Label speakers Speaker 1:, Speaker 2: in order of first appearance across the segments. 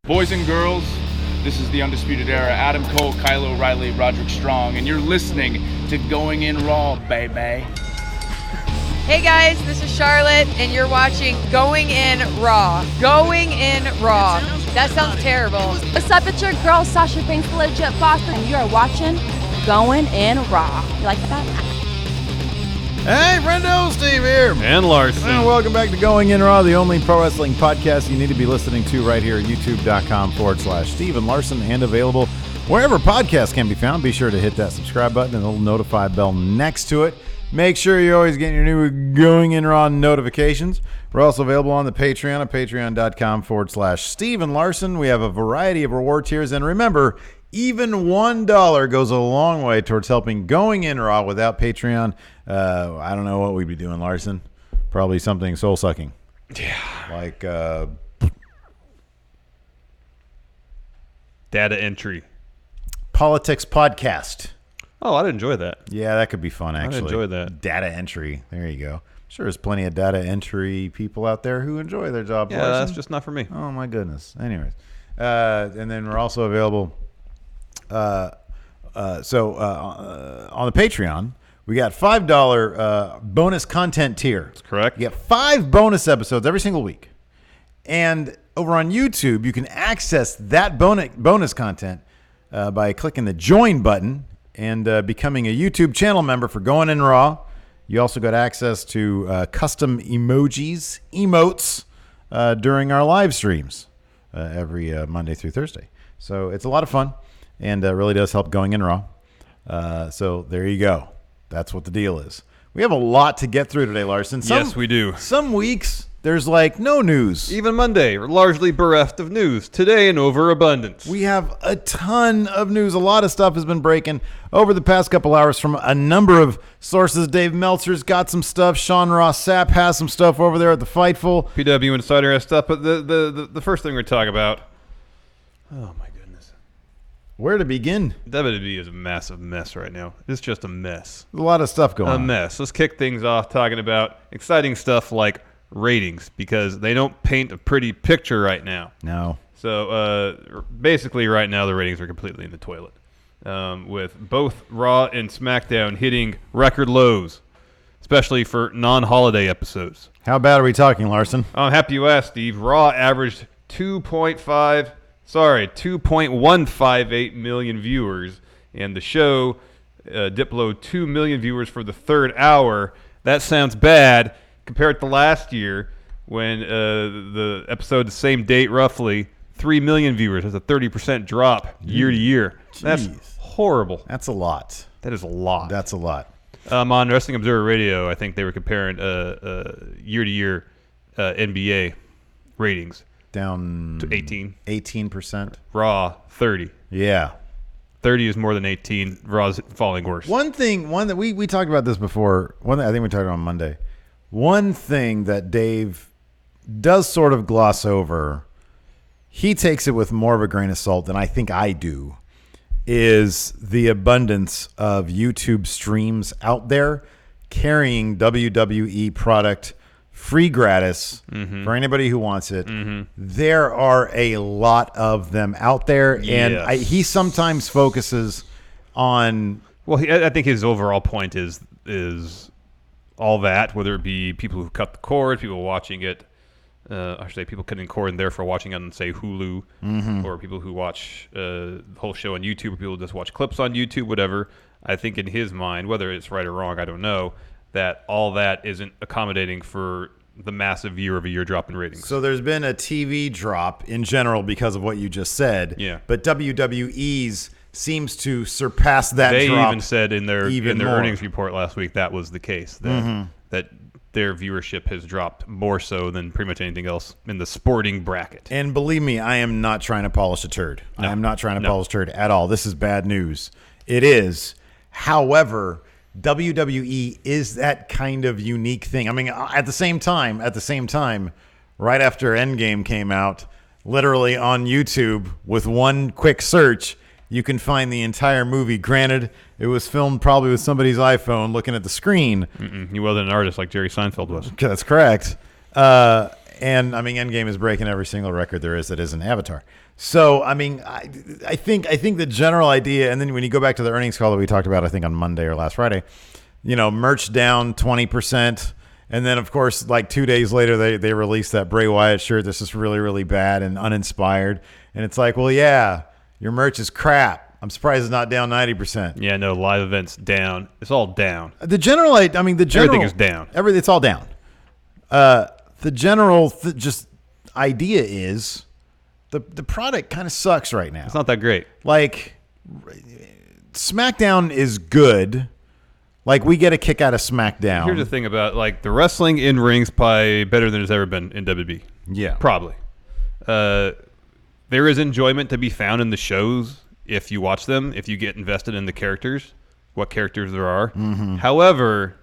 Speaker 1: Boys and girls, this is the Undisputed Era. Adam Cole, Kyle O'Reilly, Roderick Strong, and you're listening to Going In Raw, baby.
Speaker 2: Hey guys, this is Charlotte, and you're watching Going In Raw. Going In Raw. That sounds terrible.
Speaker 3: What's up, it's your girl, Sasha Banks, Legit Boston, and you are watching Going In Raw. You like that?
Speaker 4: Hey, friendo, Steve here.
Speaker 5: And Larson.
Speaker 4: And welcome back to Going In Raw, the only pro wrestling podcast you need to be listening to right here at youtube.com/Steve and Larson, and available wherever podcasts can be found. Be sure to hit that subscribe button and the little notify bell next to it. Make sure you're always getting your new Going In Raw notifications. We're also available on the Patreon at patreon.com/Steve and Larson. We have a variety of reward tiers, and remember, even $1 goes a long way towards helping Going In Raw. Without Patreon, I don't know what we'd be doing, Larson. Probably something soul-sucking.
Speaker 5: Yeah.
Speaker 4: Like
Speaker 5: data entry.
Speaker 4: Politics podcast.
Speaker 5: Oh, I'd enjoy that.
Speaker 4: Yeah, that could be fun, actually.
Speaker 5: I'd enjoy that.
Speaker 4: Data entry. There you go. Sure, there's plenty of data entry people out there who enjoy their job.
Speaker 5: Yeah,
Speaker 4: Larson.
Speaker 5: that's just not for me.
Speaker 4: Oh, my goodness. Anyways. And then we're also available... on the Patreon, we got $5 bonus content tier.
Speaker 5: That's correct.
Speaker 4: You get 5 bonus episodes every single week. And over on YouTube, you can access that bonus content by clicking the join button and becoming a YouTube channel member for Going In Raw. You also got access to custom emotes during our live streams every Monday through Thursday. So it's a lot of fun. And really does help Going In Raw. So there you go. That's what the deal is. We have a lot to get through today, Larson.
Speaker 5: Yes, we do.
Speaker 4: Some weeks, there's like no news.
Speaker 5: Even Monday, we're largely bereft of news. Today, an overabundance.
Speaker 4: We have a ton of news. A lot of stuff has been breaking over the past couple hours from a number of sources. Dave Meltzer's got some stuff. Sean Ross Sapp has some stuff over there at the Fightful.
Speaker 5: PW Insider has stuff. But the first thing we're talking about... Oh, my goodness.
Speaker 4: Where to begin?
Speaker 5: WWE is a massive mess right now. It's just a mess.
Speaker 4: There's a lot of stuff going on.
Speaker 5: A mess. Let's kick things off talking about exciting stuff like ratings, because they don't paint a pretty picture right now.
Speaker 4: No.
Speaker 5: So basically right now the ratings are completely in the toilet, with both Raw and SmackDown hitting record lows, especially for non-holiday episodes.
Speaker 4: How bad are we talking, Larson?
Speaker 5: I'm happy you asked, Steve. Raw averaged 2.158 million viewers, and the show dipped below 2 million viewers for the third hour. That sounds bad compared to last year when the episode, the same date roughly, 3 million viewers. That's a 30% drop year to year.
Speaker 4: Jeez.
Speaker 5: That's horrible.
Speaker 4: That's a lot.
Speaker 5: That is a lot.
Speaker 4: That's a lot.
Speaker 5: On Wrestling Observer Radio, I think they were comparing year-to-year NBA ratings.
Speaker 4: Down
Speaker 5: to 18%.
Speaker 4: Raw
Speaker 5: 30.
Speaker 4: Yeah.
Speaker 5: 30 is more than 18. Raw's falling worse.
Speaker 4: One that we talked about this before. I think we talked about on Monday. One thing that Dave does sort of gloss over, he takes it with more of a grain of salt than I think I do, is the abundance of YouTube streams out there carrying WWE product free gratis for anybody who wants it. There are a lot of them out there, and he sometimes focuses on...
Speaker 5: Well, I think his overall point is all that, whether it be people who cut the cord, people watching it, I should say people cutting cord and therefore watching on, say, Hulu, or people who watch the whole show on YouTube, or people who just watch clips on YouTube, whatever. I think in his mind, whether it's right or wrong, I don't know, that all that isn't accommodating for the massive year-over-year drop in ratings.
Speaker 4: So there's been a TV drop in general because of what you just said.
Speaker 5: Yeah.
Speaker 4: But WWE's seems to surpass that
Speaker 5: they
Speaker 4: drop.
Speaker 5: They even said in their
Speaker 4: more.
Speaker 5: earnings report last week that was the case, that their viewership has dropped more so than pretty much anything else in the sporting bracket.
Speaker 4: And believe me, I am not trying to polish a turd. No. I am not trying to polish a turd at all. This is bad news. It is. However, WWE is that kind of unique thing. I mean, at the same time, right after Endgame came out, literally on YouTube with one quick search, you can find the entire movie. Granted, it was filmed probably with somebody's iPhone looking at the screen.
Speaker 5: He wasn't an artist like Jerry Seinfeld was.
Speaker 4: That's correct. And I mean, Endgame is breaking every single record there is that isn't Avatar. So I mean, I think the general idea, and then when you go back to the earnings call that we talked about, I think on Monday or last Friday, merch down 20%, and then of course, like 2 days later, they released that Bray Wyatt shirt. This is really, really bad and uninspired. And it's like, well, yeah, your merch is crap. I'm surprised it's not down 90%.
Speaker 5: Yeah, no, live events down. It's all down.
Speaker 4: The general,
Speaker 5: everything is down.
Speaker 4: It's all down. The general just idea is the product kind of sucks right now.
Speaker 5: It's not that great.
Speaker 4: Like, SmackDown is good. Like, we get a kick out of SmackDown.
Speaker 5: Here's the thing about, like, the wrestling in rings probably better than it's ever been in WWE.
Speaker 4: Yeah.
Speaker 5: Probably. There is enjoyment to be found in the shows if you watch them, if you get invested in the characters, what characters there are. Mm-hmm. However,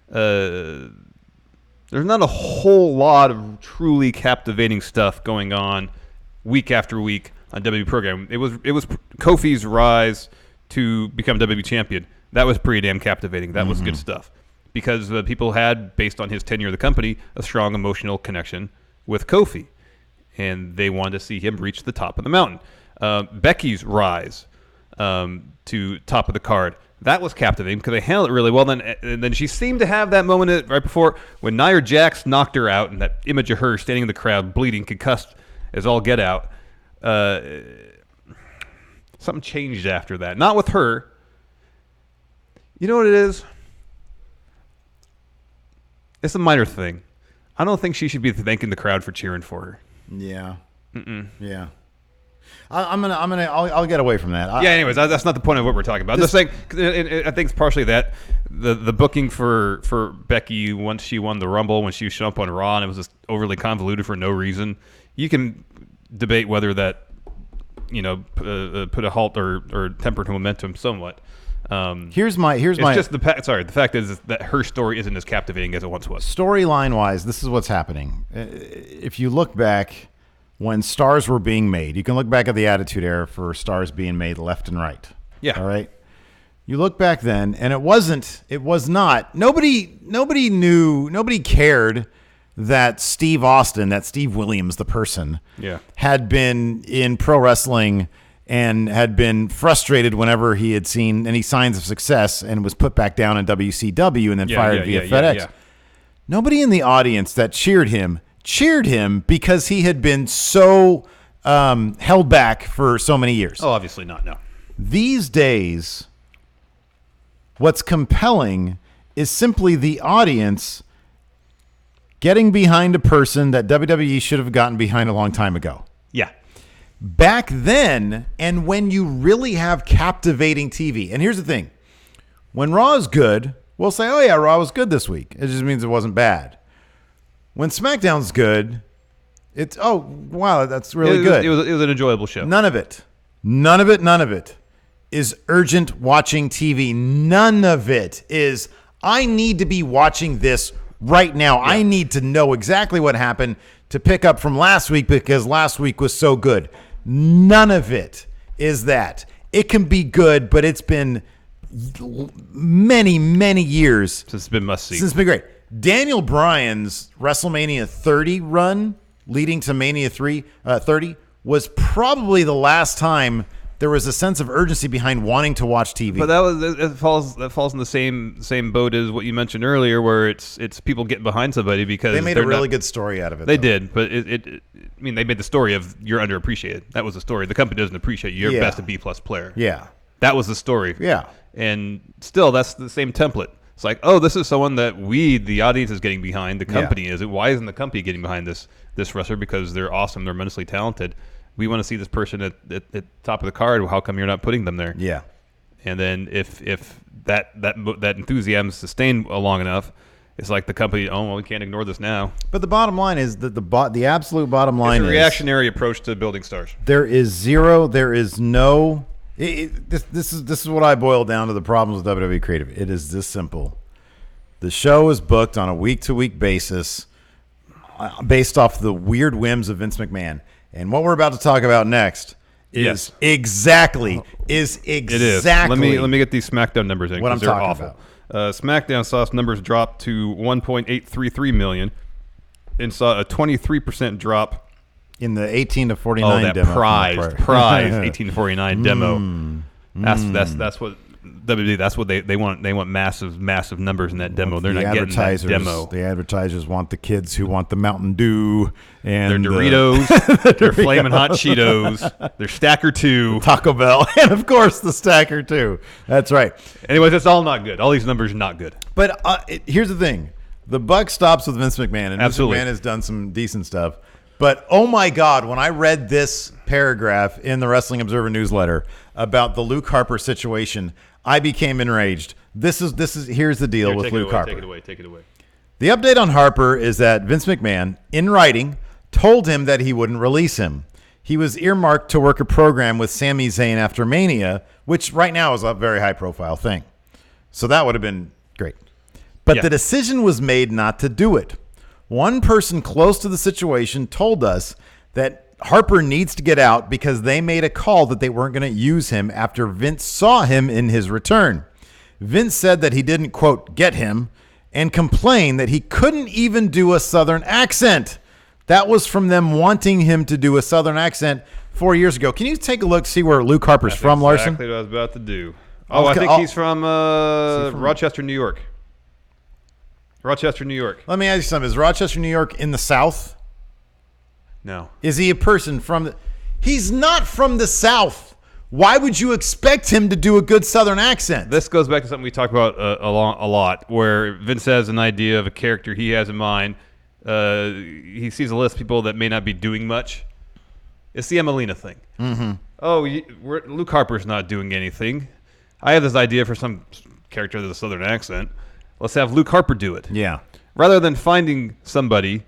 Speaker 5: there's not a whole lot of truly captivating stuff going on week after week on WWE program. It was Kofi's rise to become WWE champion. That was pretty damn captivating. That was good stuff because people had, based on his tenure of the company, a strong emotional connection with Kofi, and they wanted to see him reach the top of the mountain. Becky's rise to top of the card. That was captivating because they handled it really well. And then she seemed to have that moment right before when Nia Jax knocked her out, and that image of her standing in the crowd, bleeding, concussed as all get out. Something changed after that. Not with her. You know what it is? It's a minor thing. I don't think she should be thanking the crowd for cheering for her.
Speaker 4: Yeah. Yeah. I'll get away from that.
Speaker 5: Anyways, that's not the point of what we're talking about. This thing, I think it's partially that the booking for Becky once she won the Rumble, when she showed up on Raw, and it was just overly convoluted for no reason. You can debate whether that put a halt or tempered momentum somewhat.
Speaker 4: Here's my
Speaker 5: the fact is that her story isn't as captivating as it once was.
Speaker 4: Storyline wise, this is what's happening. If you look back when stars were being made, you can look back at the Attitude Era for stars being made left and right.
Speaker 5: Yeah.
Speaker 4: All right. You look back then, and it was not. Nobody cared that Steve Austin, that Steve Williams, the person, had been in pro wrestling and had been frustrated whenever he had seen any signs of success and was put back down in WCW and then fired via FedEx. Yeah. Nobody in the audience that cheered him because he had been so held back for so many years.
Speaker 5: Oh, obviously not, no.
Speaker 4: These days, what's compelling is simply the audience getting behind a person that WWE should have gotten behind a long time ago.
Speaker 5: Yeah.
Speaker 4: Back then, and when you really have captivating TV, and here's the thing, when Raw is good, we'll say, oh yeah, Raw was good this week. It just means it wasn't bad. When SmackDown's good, it's, oh, wow, that's really good.
Speaker 5: It was an enjoyable show.
Speaker 4: None of it is urgent watching TV. None of it is, I need to be watching this right now. Yeah. I need to know exactly what happened to pick up from last week because last week was so good. None of it is that. It can be good, but it's been many, many years
Speaker 5: since it's been must see.
Speaker 4: Since it's been great. Daniel Bryan's WrestleMania 30 run leading to Mania 30 was probably the last time there was a sense of urgency behind wanting to watch TV.
Speaker 5: But that falls in the same boat as what you mentioned earlier, where it's people getting behind somebody because
Speaker 4: they made a really good story out of it.
Speaker 5: They did, but they made the story of you're underappreciated. That was the story. The company doesn't appreciate you. You're best and B+ player.
Speaker 4: Yeah,
Speaker 5: that was the story.
Speaker 4: Yeah,
Speaker 5: and still that's the same template. It's like, oh, this is someone that the audience is getting behind. The company is. Why isn't the company getting behind this wrestler? Because they're awesome. They're immensely talented. We want to see this person at top of the card. How come you're not putting them there?
Speaker 4: Yeah.
Speaker 5: And then if that enthusiasm is sustained long enough, it's like the company, oh, well, we can't ignore this now.
Speaker 4: But the bottom line is that the absolute bottom line is
Speaker 5: a reactionary approach to building stars.
Speaker 4: There is no. This is what I boil down to the problems with WWE Creative. It is this simple. The show is booked on a week-to-week basis based off the weird whims of Vince McMahon. And what we're about to talk about next is exactly. It is.
Speaker 5: Let me get these SmackDown numbers in.
Speaker 4: What I'm talking
Speaker 5: awful. SmackDown saw its numbers drop to 1.833 million. and saw a 23% drop.
Speaker 4: In the 18 to 49
Speaker 5: that
Speaker 4: demo.
Speaker 5: prized 18 to 49 demo. That's what WWE. That's what they want. They want massive numbers in that demo. They're not getting that demo.
Speaker 4: The advertisers want the kids who want the Mountain Dew and
Speaker 5: their Doritos, their Flamin' Hot Cheetos, their Stacker 2,
Speaker 4: Taco Bell, and of course the Stacker 2. That's right.
Speaker 5: Anyways, that's all not good. All these numbers are not good.
Speaker 4: But here's the thing: the buck stops with Vince McMahon, and
Speaker 5: Absolutely.
Speaker 4: Vince McMahon has done some decent stuff. But oh my God, when I read this paragraph in the Wrestling Observer newsletter about the Luke Harper situation, I became enraged. Here's the deal with Luke Harper.
Speaker 5: Take it away.
Speaker 4: The update on Harper is that Vince McMahon, in writing, told him that he wouldn't release him. He was earmarked to work a program with Sami Zayn after Mania, which right now is a very high-profile thing. So that would have been great. But the decision was made not to do it. One person close to the situation told us that Harper needs to get out because they made a call that they weren't going to use him after Vince saw him in his return. Vince said that he didn't, quote, get him, and complained that he couldn't even do a Southern accent. That was from them wanting him to do a Southern accent 4 years ago. Can you take a look to see where Luke Harper's from, Larson?
Speaker 5: Exactly what I was about to do. I think he's from Rochester, New York. Rochester, New York.
Speaker 4: Let me ask you something. Is Rochester, New York in the South?
Speaker 5: No.
Speaker 4: Is he a person from the... He's not from the South. Why would you expect him to do a good Southern accent?
Speaker 5: This goes back to something we talk about a lot, where Vince has an idea of a character he has in mind. He sees a list of people that may not be doing much. It's the Emelina thing. Mm-hmm. Oh, Luke Harper's not doing anything. I have this idea for some character with a Southern accent. Let's have Luke Harper do it.
Speaker 4: Yeah.
Speaker 5: Rather than finding somebody.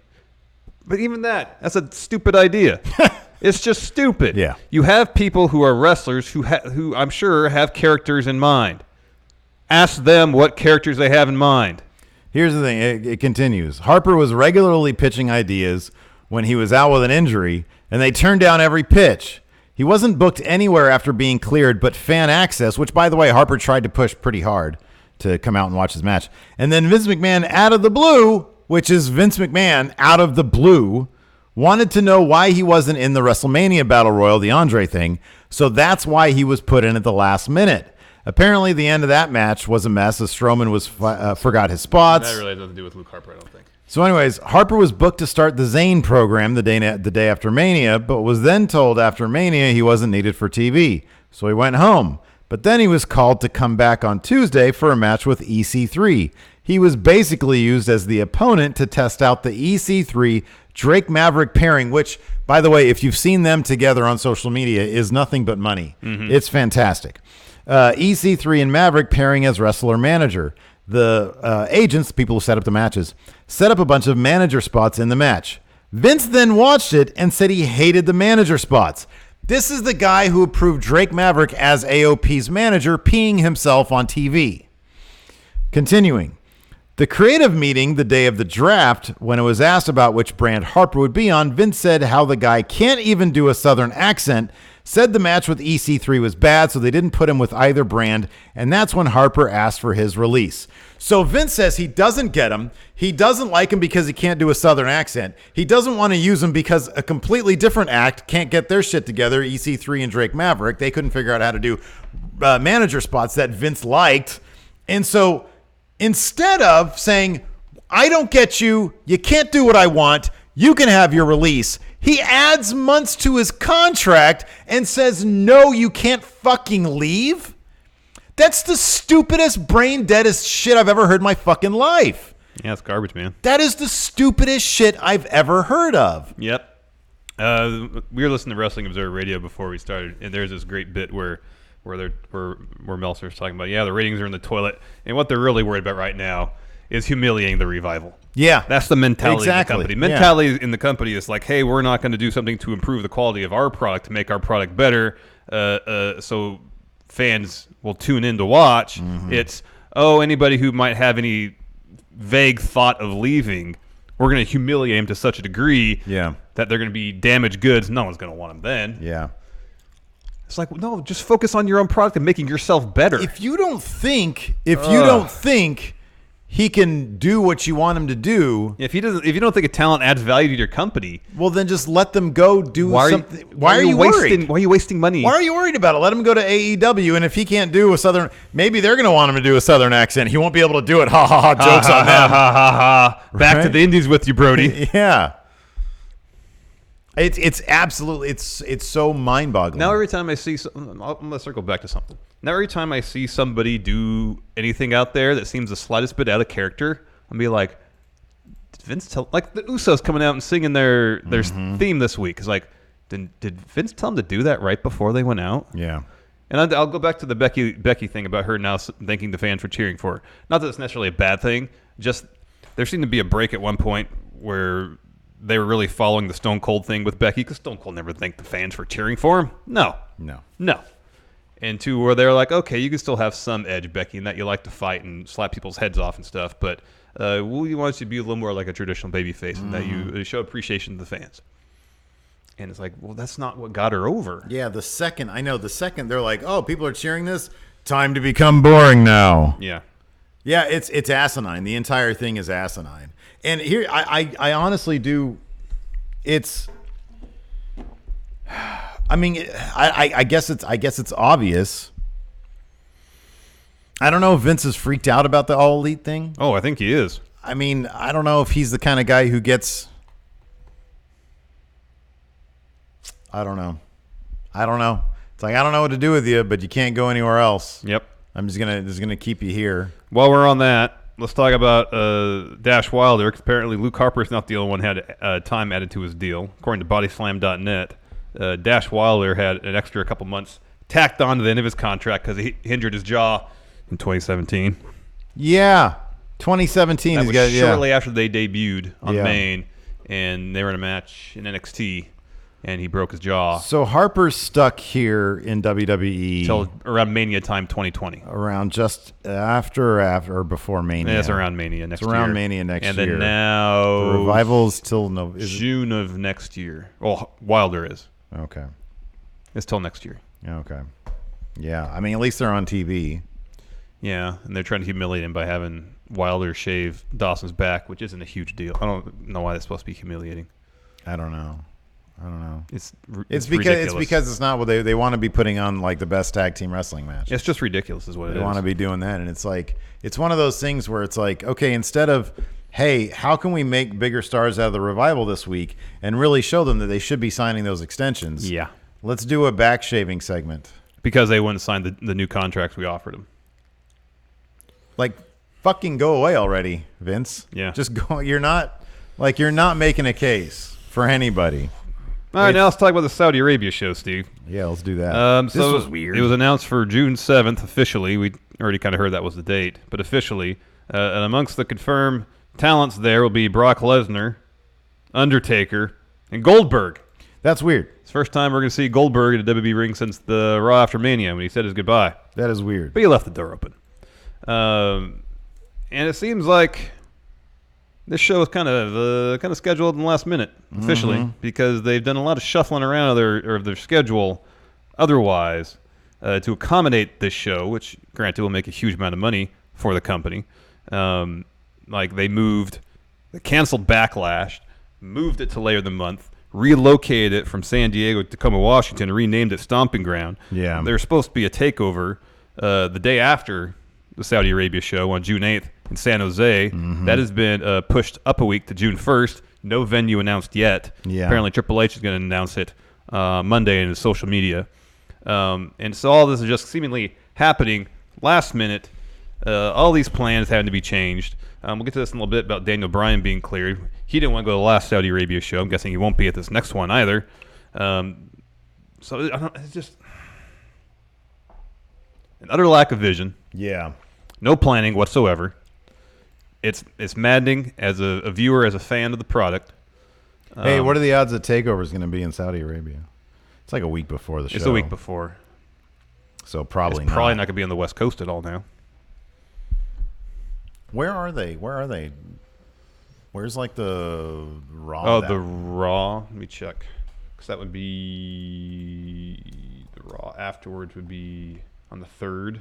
Speaker 5: But even that's a stupid idea. It's just stupid.
Speaker 4: Yeah.
Speaker 5: You have people who are wrestlers who I'm sure have characters in mind. Ask them what characters they have in mind.
Speaker 4: Here's the thing. It continues. Harper was regularly pitching ideas when he was out with an injury, and they turned down every pitch. He wasn't booked anywhere after being cleared, but Fan Access, which, by the way, Harper tried to push pretty hard to come out and watch his match. And then Vince McMahon, out of the blue, which is Vince McMahon, out of the blue, wanted to know why he wasn't in the WrestleMania Battle Royal, the Andre thing. So that's why he was put in at the last minute. Apparently, the end of that match was a mess as Strowman forgot his spots.
Speaker 5: That really has nothing to do with Luke Harper, I don't think.
Speaker 4: So anyways, Harper was booked to start the Zayn program the day after Mania, but was then told after Mania he wasn't needed for TV. So he went home. But then he was called to come back on Tuesday for a match with EC3. He was basically used as the opponent to test out the EC3 Drake Maverick pairing, which, by the way, if you've seen them together on social media, is nothing but money. Mm-hmm. It's fantastic. EC3 and Maverick pairing as wrestler manager. The agents, people who set up the matches, set up a bunch of manager spots in the match. Vince then watched it and said he hated the manager spots. This is the guy who approved Drake Maverick as AOP's manager, peeing himself on TV. Continuing. The creative meeting the day of the draft, when it was asked about which brand Harper would be on, Vince said how the guy can't even do a Southern accent, said the match with EC3 was bad, so they didn't put him with either brand, and that's when Harper asked for his release. So Vince says he doesn't get him. He doesn't like him because he can't do a Southern accent. He doesn't want to use him because a completely different act can't get their shit together, EC3 and Drake Maverick. They couldn't figure out how to do manager spots that Vince liked. And so instead of saying, I don't get you, you can't do what I want, you can have your release, he adds months to his contract and says, no, you can't fucking leave? That's the stupidest, brain deadest shit I've ever heard in my fucking life.
Speaker 5: Yeah, it's garbage, man.
Speaker 4: That is the stupidest shit I've ever heard of.
Speaker 5: Yep. We were listening to Wrestling Observer Radio before we started, and there's this great bit where Meltzer's talking about, the ratings are in the toilet, and what they're really worried about right now is humiliating the revival.
Speaker 4: Yeah.
Speaker 5: That's the mentality
Speaker 4: exactly.
Speaker 5: of the company. Mentality in the company is like, hey, we're not going to do something to improve the quality of our product, to make our product better, so fans will tune in to watch. Mm-hmm. It's, anybody who might have any vague thought of leaving, we're going to humiliate them to such a degree that they're going to be damaged goods. No one's going to want them then.
Speaker 4: Yeah.
Speaker 5: It's like, no, just focus on your own product and making yourself better.
Speaker 4: If you don't think he can do what you want him to do.
Speaker 5: If you don't think a talent adds value to your company,
Speaker 4: well, then just let them go do something. Why are you
Speaker 5: worried? Why are you wasting money?
Speaker 4: Why are you worried about it? Let him go to AEW, and if he can't do a Southern, maybe they're going to want him to do a Southern accent. He won't be able to do it. Ha ha ha! Jokes on them.
Speaker 5: Ha ha ha! Back to the Indies with you, Brody.
Speaker 4: Yeah. It's absolutely it's so mind-boggling.
Speaker 5: Now every time I see I'm gonna circle back to something. Now every time I see somebody do anything out there that seems the slightest bit out of character, I'm be like, did Vince tell, like the Usos coming out and singing their theme this week? It's like, did Vince tell them to do that right before they went out?
Speaker 4: Yeah.
Speaker 5: And I'll go back to the Becky thing about her now thanking the fans for cheering for her. Not that it's necessarily a bad thing. Just there seemed to be a break at one point where they were really following the Stone Cold thing with Becky, because Stone Cold never thanked the fans for cheering for him. No. And two, where they're like, okay, you can still have some edge, Becky, in that you like to fight and slap people's heads off and stuff, but we want you to be a little more like a traditional babyface, and that you show appreciation to the fans. And it's like, well, that's not what got her over.
Speaker 4: Yeah, the second they're like, oh, people are cheering this, time to become boring now.
Speaker 5: Yeah.
Speaker 4: Yeah, it's asinine. The entire thing is asinine. And here, I honestly do. It's. I mean, I guess it's obvious. I don't know if Vince is freaked out about the All Elite thing.
Speaker 5: Oh, I think he is.
Speaker 4: I mean, I don't know if he's the kind of guy who gets. I don't know. It's like, I don't know what to do with you, but you can't go anywhere else.
Speaker 5: Yep.
Speaker 4: I'm just gonna keep you here.
Speaker 5: While we're on that, let's talk about Dash Wilder. Apparently, Luke Harper is not the only one who had time added to his deal. According to bodyslam.net, Dash Wilder had an extra couple months tacked on to the end of his contract because he injured his jaw in 2017.
Speaker 4: Yeah, 2017.
Speaker 5: That was shortly after they debuted on Main, and they were in a match in NXT, and he broke his jaw.
Speaker 4: So Harper's stuck here in WWE
Speaker 5: till around Mania time 2020.
Speaker 4: Around just after or before Mania.
Speaker 5: Yeah, it's around Mania next year.
Speaker 4: It's around Mania next year.
Speaker 5: And then now
Speaker 4: the Revival's till
Speaker 5: June of next year. Well, Wilder is.
Speaker 4: Okay.
Speaker 5: It's till next year.
Speaker 4: Okay. Yeah, I mean, at least they're on TV.
Speaker 5: Yeah, and they're trying to humiliate him by having Wilder shave Dawson's back, which isn't a huge deal. I don't know why that's supposed to be humiliating.
Speaker 4: I don't know. It's
Speaker 5: ridiculous.
Speaker 4: because it's not what they want to be putting on, like the best tag team wrestling match.
Speaker 5: It's just ridiculous is what it is.
Speaker 4: They want to be doing that, and it's like, it's one of those things where it's like, okay, instead of, hey, how can we make bigger stars out of the Revival this week and really show them that they should be signing those extensions?
Speaker 5: Yeah.
Speaker 4: Let's do a back shaving segment.
Speaker 5: Because they wouldn't sign the new contracts we offered them.
Speaker 4: Like, fucking go away already, Vince.
Speaker 5: Yeah.
Speaker 4: Just go. You're not making a case for anybody.
Speaker 5: All right, now let's talk about the Saudi Arabia show, Steve.
Speaker 4: Yeah, let's do that.
Speaker 5: This
Speaker 4: was weird.
Speaker 5: It was announced for June 7th officially. We already kind of heard that was the date, but officially. And amongst the confirmed talents there will be Brock Lesnar, Undertaker, and Goldberg.
Speaker 4: That's weird.
Speaker 5: It's the first time we're going to see Goldberg at a WWE ring since the Raw after Mania when he said his goodbye.
Speaker 4: That is weird.
Speaker 5: But he left the door open. And it seems like this show is kind of scheduled in the last minute officially because they've done a lot of shuffling around of their schedule otherwise to accommodate this show, which granted will make a huge amount of money for the company. Like they canceled Backlash, moved it to later in the month, relocated it from San Diego to Tacoma, Washington, renamed it Stomping Ground.
Speaker 4: Yeah,
Speaker 5: there's supposed to be a takeover the day after the Saudi Arabia show on June 8th in San Jose. That has been pushed up a week to June 1st. No venue announced yet.
Speaker 4: Yeah.
Speaker 5: Apparently Triple H is going to announce it Monday in his social media. And so all this is just seemingly happening last minute. All these plans having to be changed. We'll get to this in a little bit about Daniel Bryan being cleared. He didn't want to go to the last Saudi Arabia show. I'm guessing he won't be at this next one either. So it's just an utter lack of vision.
Speaker 4: Yeah.
Speaker 5: No planning whatsoever. It's maddening as a viewer, as a fan of the product.
Speaker 4: Hey, what are the odds that TakeOver is going to be in Saudi Arabia? It's like a week before the show.
Speaker 5: It's a week before.
Speaker 4: So probably
Speaker 5: not going to be on the West Coast at all now.
Speaker 4: Where are they? Where's like the Raw?
Speaker 5: Oh, the Raw. Let me check. Because that would be the Raw afterwards would be on the 3rd.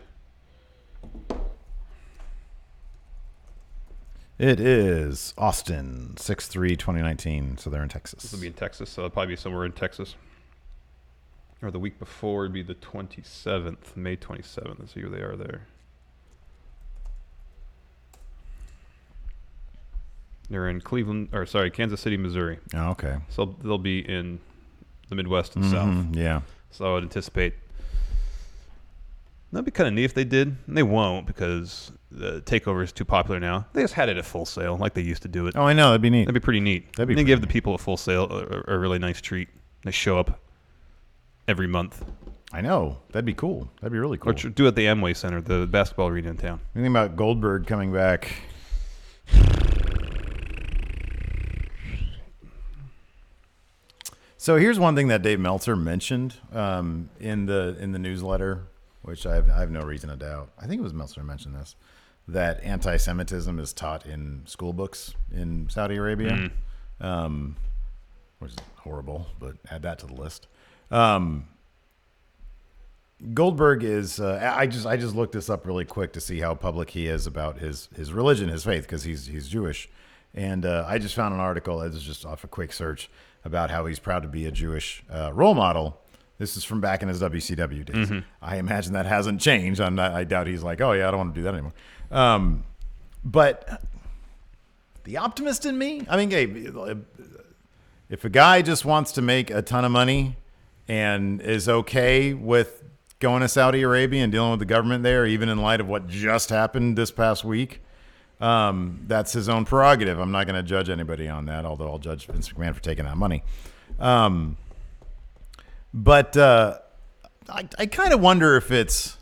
Speaker 4: It is Austin, 6/3/2019. So they're in Texas.
Speaker 5: This will be in Texas, so it'll probably be somewhere in Texas. Or the week before would be the 27th, May 27th. Let's see where they are there. They're in Kansas City, Missouri.
Speaker 4: Oh, okay.
Speaker 5: So they'll be in the Midwest and South.
Speaker 4: Yeah.
Speaker 5: So I would anticipate that'd be kind of neat if they did. And they won't because the takeover is too popular now. They just had it at Full Sail like they used to do it.
Speaker 4: Oh, I know. That'd be neat.
Speaker 5: That'd be pretty neat.
Speaker 4: That'd be
Speaker 5: they
Speaker 4: pretty
Speaker 5: give
Speaker 4: neat.
Speaker 5: the people at Full Sail a really nice treat. They show up every month.
Speaker 4: I know. That'd be cool. That'd be really cool.
Speaker 5: Or do it at the Amway Center, the basketball arena in town.
Speaker 4: Anything about Goldberg coming back? So here's one thing that Dave Meltzer mentioned in the newsletter, which I have no reason to doubt. I think it was Meltzer who mentioned this, that anti-Semitism is taught in school books in Saudi Arabia, which is horrible, but add that to the list. Goldberg is. I just looked this up really quick to see how public he is about his religion, his faith, because he's Jewish, and I just found an article. It was just off a quick search about how he's proud to be a Jewish role model. This is from back in his WCW days. I imagine that hasn't changed. I doubt he's like, oh yeah, I don't want to do that anymore. But the optimist in me, I mean, hey, if a guy just wants to make a ton of money and is okay with going to Saudi Arabia and dealing with the government there, even in light of what just happened this past week, that's his own prerogative. I'm not going to judge anybody on that, although I'll judge Vince McMahon for taking that money. But I kind of wonder if it's,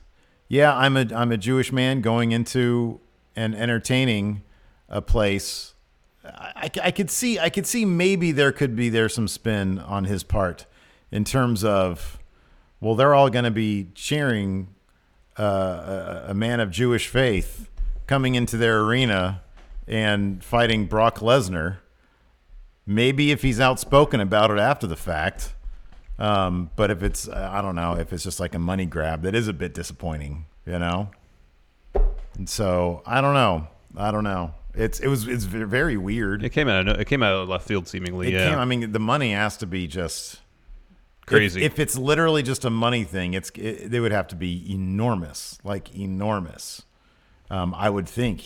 Speaker 4: yeah, I'm a Jewish man going into and entertaining a place. I could see maybe there could be some spin on his part in terms of, well, they're all going to be cheering a man of Jewish faith coming into their arena and fighting Brock Lesnar. Maybe if he's outspoken about it after the fact. But if it's, I don't know, if it's just like a money grab, that is a bit disappointing, you know? And so I don't know. It's very weird.
Speaker 5: It came out of left field seemingly.
Speaker 4: I mean, the money has to be just
Speaker 5: crazy.
Speaker 4: If it's literally just a money thing, they would have to be enormous, like enormous. I would think.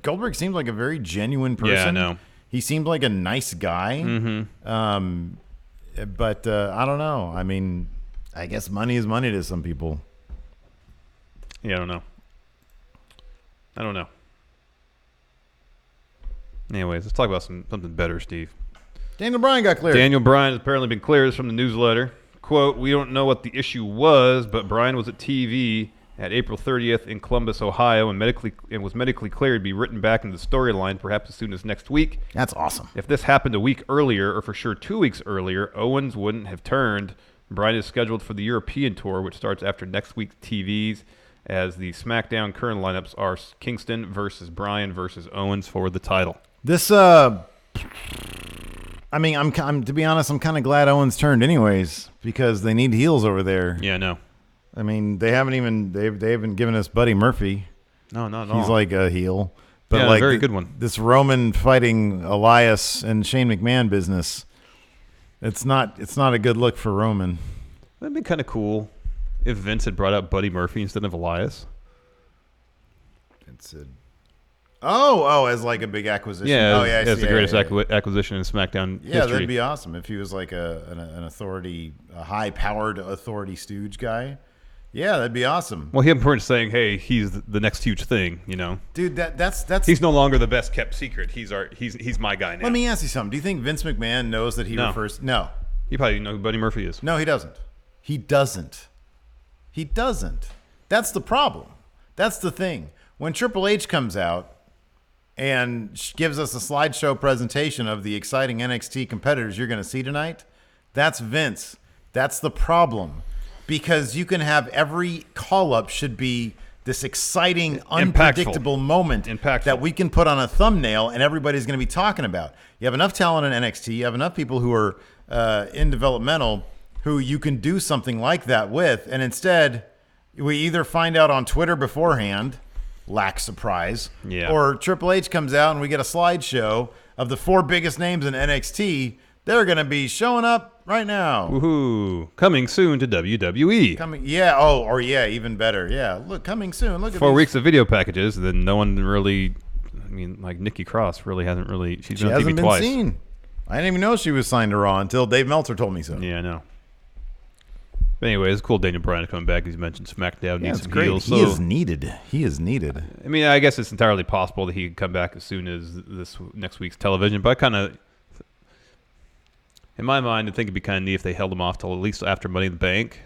Speaker 4: Goldberg seems like a very genuine person.
Speaker 5: Yeah, I know.
Speaker 4: He seemed like a nice guy. But I don't know. I mean, I guess money is money to some people.
Speaker 5: Yeah, I don't know. Anyways, let's talk about something better, Steve.
Speaker 4: Daniel Bryan got cleared.
Speaker 5: Daniel Bryan has apparently been cleared from the newsletter. Quote, we don't know what the issue was, but Bryan was at TV at April 30th in Columbus, Ohio, and was medically cleared to be written back into the storyline perhaps as soon as next week.
Speaker 4: That's awesome.
Speaker 5: If this happened a week earlier, or for sure 2 weeks earlier, Owens wouldn't have turned. Bryan is scheduled for the European tour, which starts after next week's TVs, as the SmackDown current lineups are Kingston versus Bryan versus Owens for the title.
Speaker 4: This, I mean, I'm to be honest, I'm kind of glad Owens turned anyways, because they need heels over there.
Speaker 5: Yeah, no.
Speaker 4: I mean, they haven't given us Buddy Murphy.
Speaker 5: No, not at all.
Speaker 4: He's like a heel. But
Speaker 5: yeah,
Speaker 4: like
Speaker 5: a very good one.
Speaker 4: This Roman fighting Elias and Shane McMahon business, it's not a good look for Roman.
Speaker 5: That'd be kind of cool if Vince had brought out Buddy Murphy instead of Elias.
Speaker 4: It's as like a big acquisition.
Speaker 5: Yeah,
Speaker 4: it's
Speaker 5: the greatest acquisition in SmackDown history.
Speaker 4: Yeah, that'd be awesome if he was like an authority, a high-powered authority stooge guy. Yeah, that'd be awesome.
Speaker 5: Well, him saying, "Hey, he's the next huge thing," you know.
Speaker 4: Dude, that's
Speaker 5: he's no longer the best kept secret. He's my guy now.
Speaker 4: Let me ask you something. Do you think Vince McMahon knows that he refers? No.
Speaker 5: He probably knows who Buddy Murphy is.
Speaker 4: No, he doesn't. He doesn't. That's the problem. That's the thing. When Triple H comes out and gives us a slideshow presentation of the exciting NXT competitors you're going to see tonight, that's Vince. That's the problem. Because you can have every call-up should be this exciting, unpredictable moment that we can put on a thumbnail and everybody's going to be talking about. You have enough talent in NXT. You have enough people who are in developmental who you can do something like that with. And instead, we either find out on Twitter beforehand lack surprise.
Speaker 5: Yeah.
Speaker 4: Or Triple H comes out and we get a slideshow of the 4 biggest names in NXT. They're going to be showing up right now.
Speaker 5: Woohoo! Coming soon to WWE.
Speaker 4: Even better. Yeah, look, coming soon. Look at
Speaker 5: 4
Speaker 4: these.
Speaker 5: weeks of video packages. Then no one really. I mean, like Nikki Cross really hasn't really. She's been on TV twice.
Speaker 4: Seen. I didn't even know she was signed to Raw until Dave Meltzer told me so.
Speaker 5: Yeah, I know. But anyway, it's cool Daniel Bryan coming back. He's mentioned SmackDown needs some
Speaker 4: great.
Speaker 5: heels.
Speaker 4: He is needed. He is needed.
Speaker 5: I mean, I guess it's entirely possible that he could come back as soon as this next week's television. But I kind of, in my mind, I think it'd be kind of neat if they held him off till at least after Money in the Bank,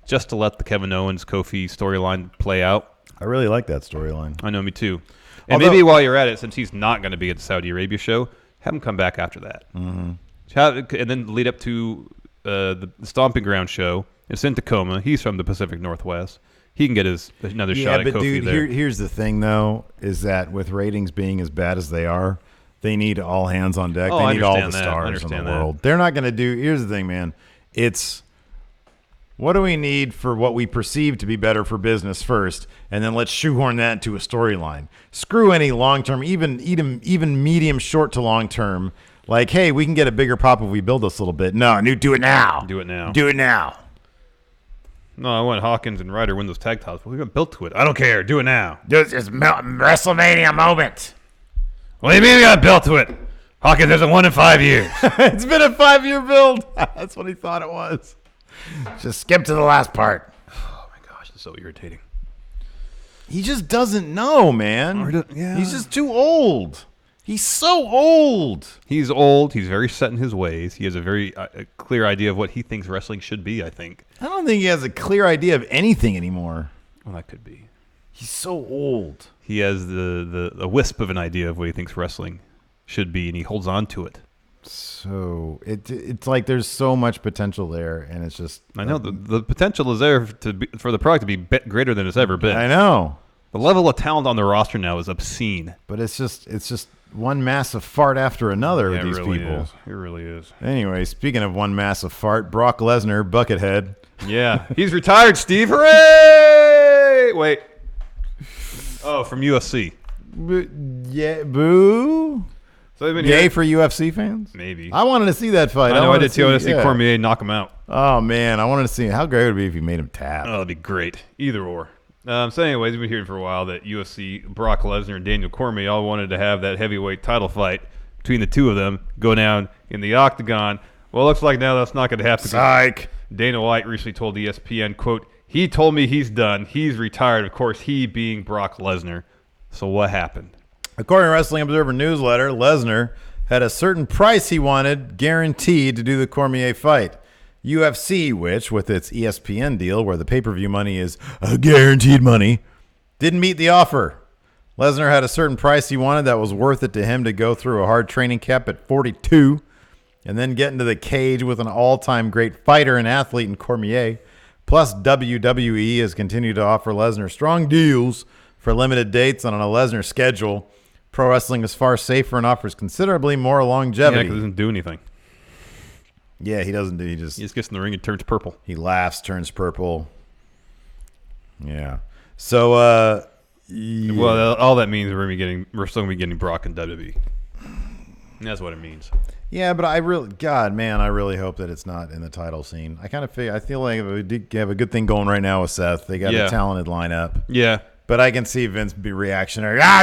Speaker 5: just to let the Kevin Owens Kofi storyline play out. I
Speaker 4: really like that storyline.
Speaker 5: I know, me too. And maybe while you're at it, since he's not going to be at the Saudi Arabia show, have him come back after that, and then lead up to the Stomping Ground show. It's in Tacoma. He's from the Pacific Northwest. He can get another shot at Kofi
Speaker 4: dude,
Speaker 5: there.
Speaker 4: Here's the thing, though, is that with ratings being as bad as they are, they need all hands on deck. They need all the stars in the world. They're not going to do. Here's the thing, man. It's what do we need for what we perceive to be better for business first, and then let's shoehorn that into a storyline. Screw any long term, even medium, short to long term. Like, hey, we can get a bigger pop if we build this a little bit. No, do it now.
Speaker 5: Do it now.
Speaker 4: Do it now.
Speaker 5: No, I want Hawkins and Ryder win those tag titles. We're going to build to it. I don't care. Do it now.
Speaker 4: It's WrestleMania moment.
Speaker 5: What do you mean we got built to it? Hawkins hasn't won in 5 years.
Speaker 4: It's been a 5-year build. That's what he thought it was. Just skip to the last part.
Speaker 5: Oh, my gosh. It's so irritating.
Speaker 4: He just doesn't know, man.
Speaker 5: Yeah.
Speaker 4: He's just too old. He's so old.
Speaker 5: He's old. He's very set in his ways. He has a very clear idea of what he thinks wrestling should be, I think.
Speaker 4: I don't think he has a clear idea of anything anymore.
Speaker 5: Well, that could be.
Speaker 4: He's so old.
Speaker 5: He has the wisp of an idea of what he thinks wrestling should be, and he holds on to it.
Speaker 4: So it's like there's so much potential there, and it's just...
Speaker 5: I know. The potential is there for the product to be greater than it's ever been.
Speaker 4: I know.
Speaker 5: The level of talent on the roster now is obscene.
Speaker 4: But it's just one massive fart after another with these
Speaker 5: really
Speaker 4: people.
Speaker 5: It really is.
Speaker 4: Anyway, speaking of one massive fart, Brock Lesnar, Buckethead.
Speaker 5: Yeah. He's retired, Steve. Hooray! Wait. Oh, from UFC.
Speaker 4: Yeah, boo.
Speaker 5: So they've been
Speaker 4: Yay for UFC fans?
Speaker 5: Maybe.
Speaker 4: I wanted to see that fight.
Speaker 5: I know I did too. I wanted to see Cormier knock him out.
Speaker 4: Oh, man. I wanted to see how great it would be if you made him tap.
Speaker 5: Oh, that'd be great. Either or. So anyways, we've been hearing for a while that UFC, Brock Lesnar and Daniel Cormier all wanted to have that heavyweight title fight between the two of them go down in the octagon. Well, it looks like now that's not going to happen.
Speaker 4: Psych.
Speaker 5: Dana White recently told ESPN, quote, he told me he's done. He's retired. Of course, he being Brock Lesnar. So what happened?
Speaker 4: According to Wrestling Observer Newsletter, Lesnar had a certain price he wanted guaranteed to do the Cormier fight. UFC, which, with its ESPN deal where the pay-per-view money is guaranteed money, didn't meet the offer. Lesnar had a certain price he wanted that was worth it to him to go through a hard training camp at 42 and then get into the cage with an all-time great fighter and athlete in Cormier. Plus, WWE has continued to offer Lesnar strong deals for limited dates on a Lesnar schedule. Pro wrestling is far safer and offers considerably more longevity.
Speaker 5: Yeah, because it doesn't do anything.
Speaker 4: Yeah, he doesn't do. He just
Speaker 5: gets in the ring and turns purple.
Speaker 4: He laughs, turns purple. Yeah. So, yeah.
Speaker 5: Well, all that means we're still gonna be getting Brock in WWE. That's what it means.
Speaker 4: Yeah, but I really hope that it's not in the title scene. I feel like we have a good thing going right now with Seth. They got a talented lineup.
Speaker 5: Yeah.
Speaker 4: But I can see Vince be reactionary.
Speaker 5: I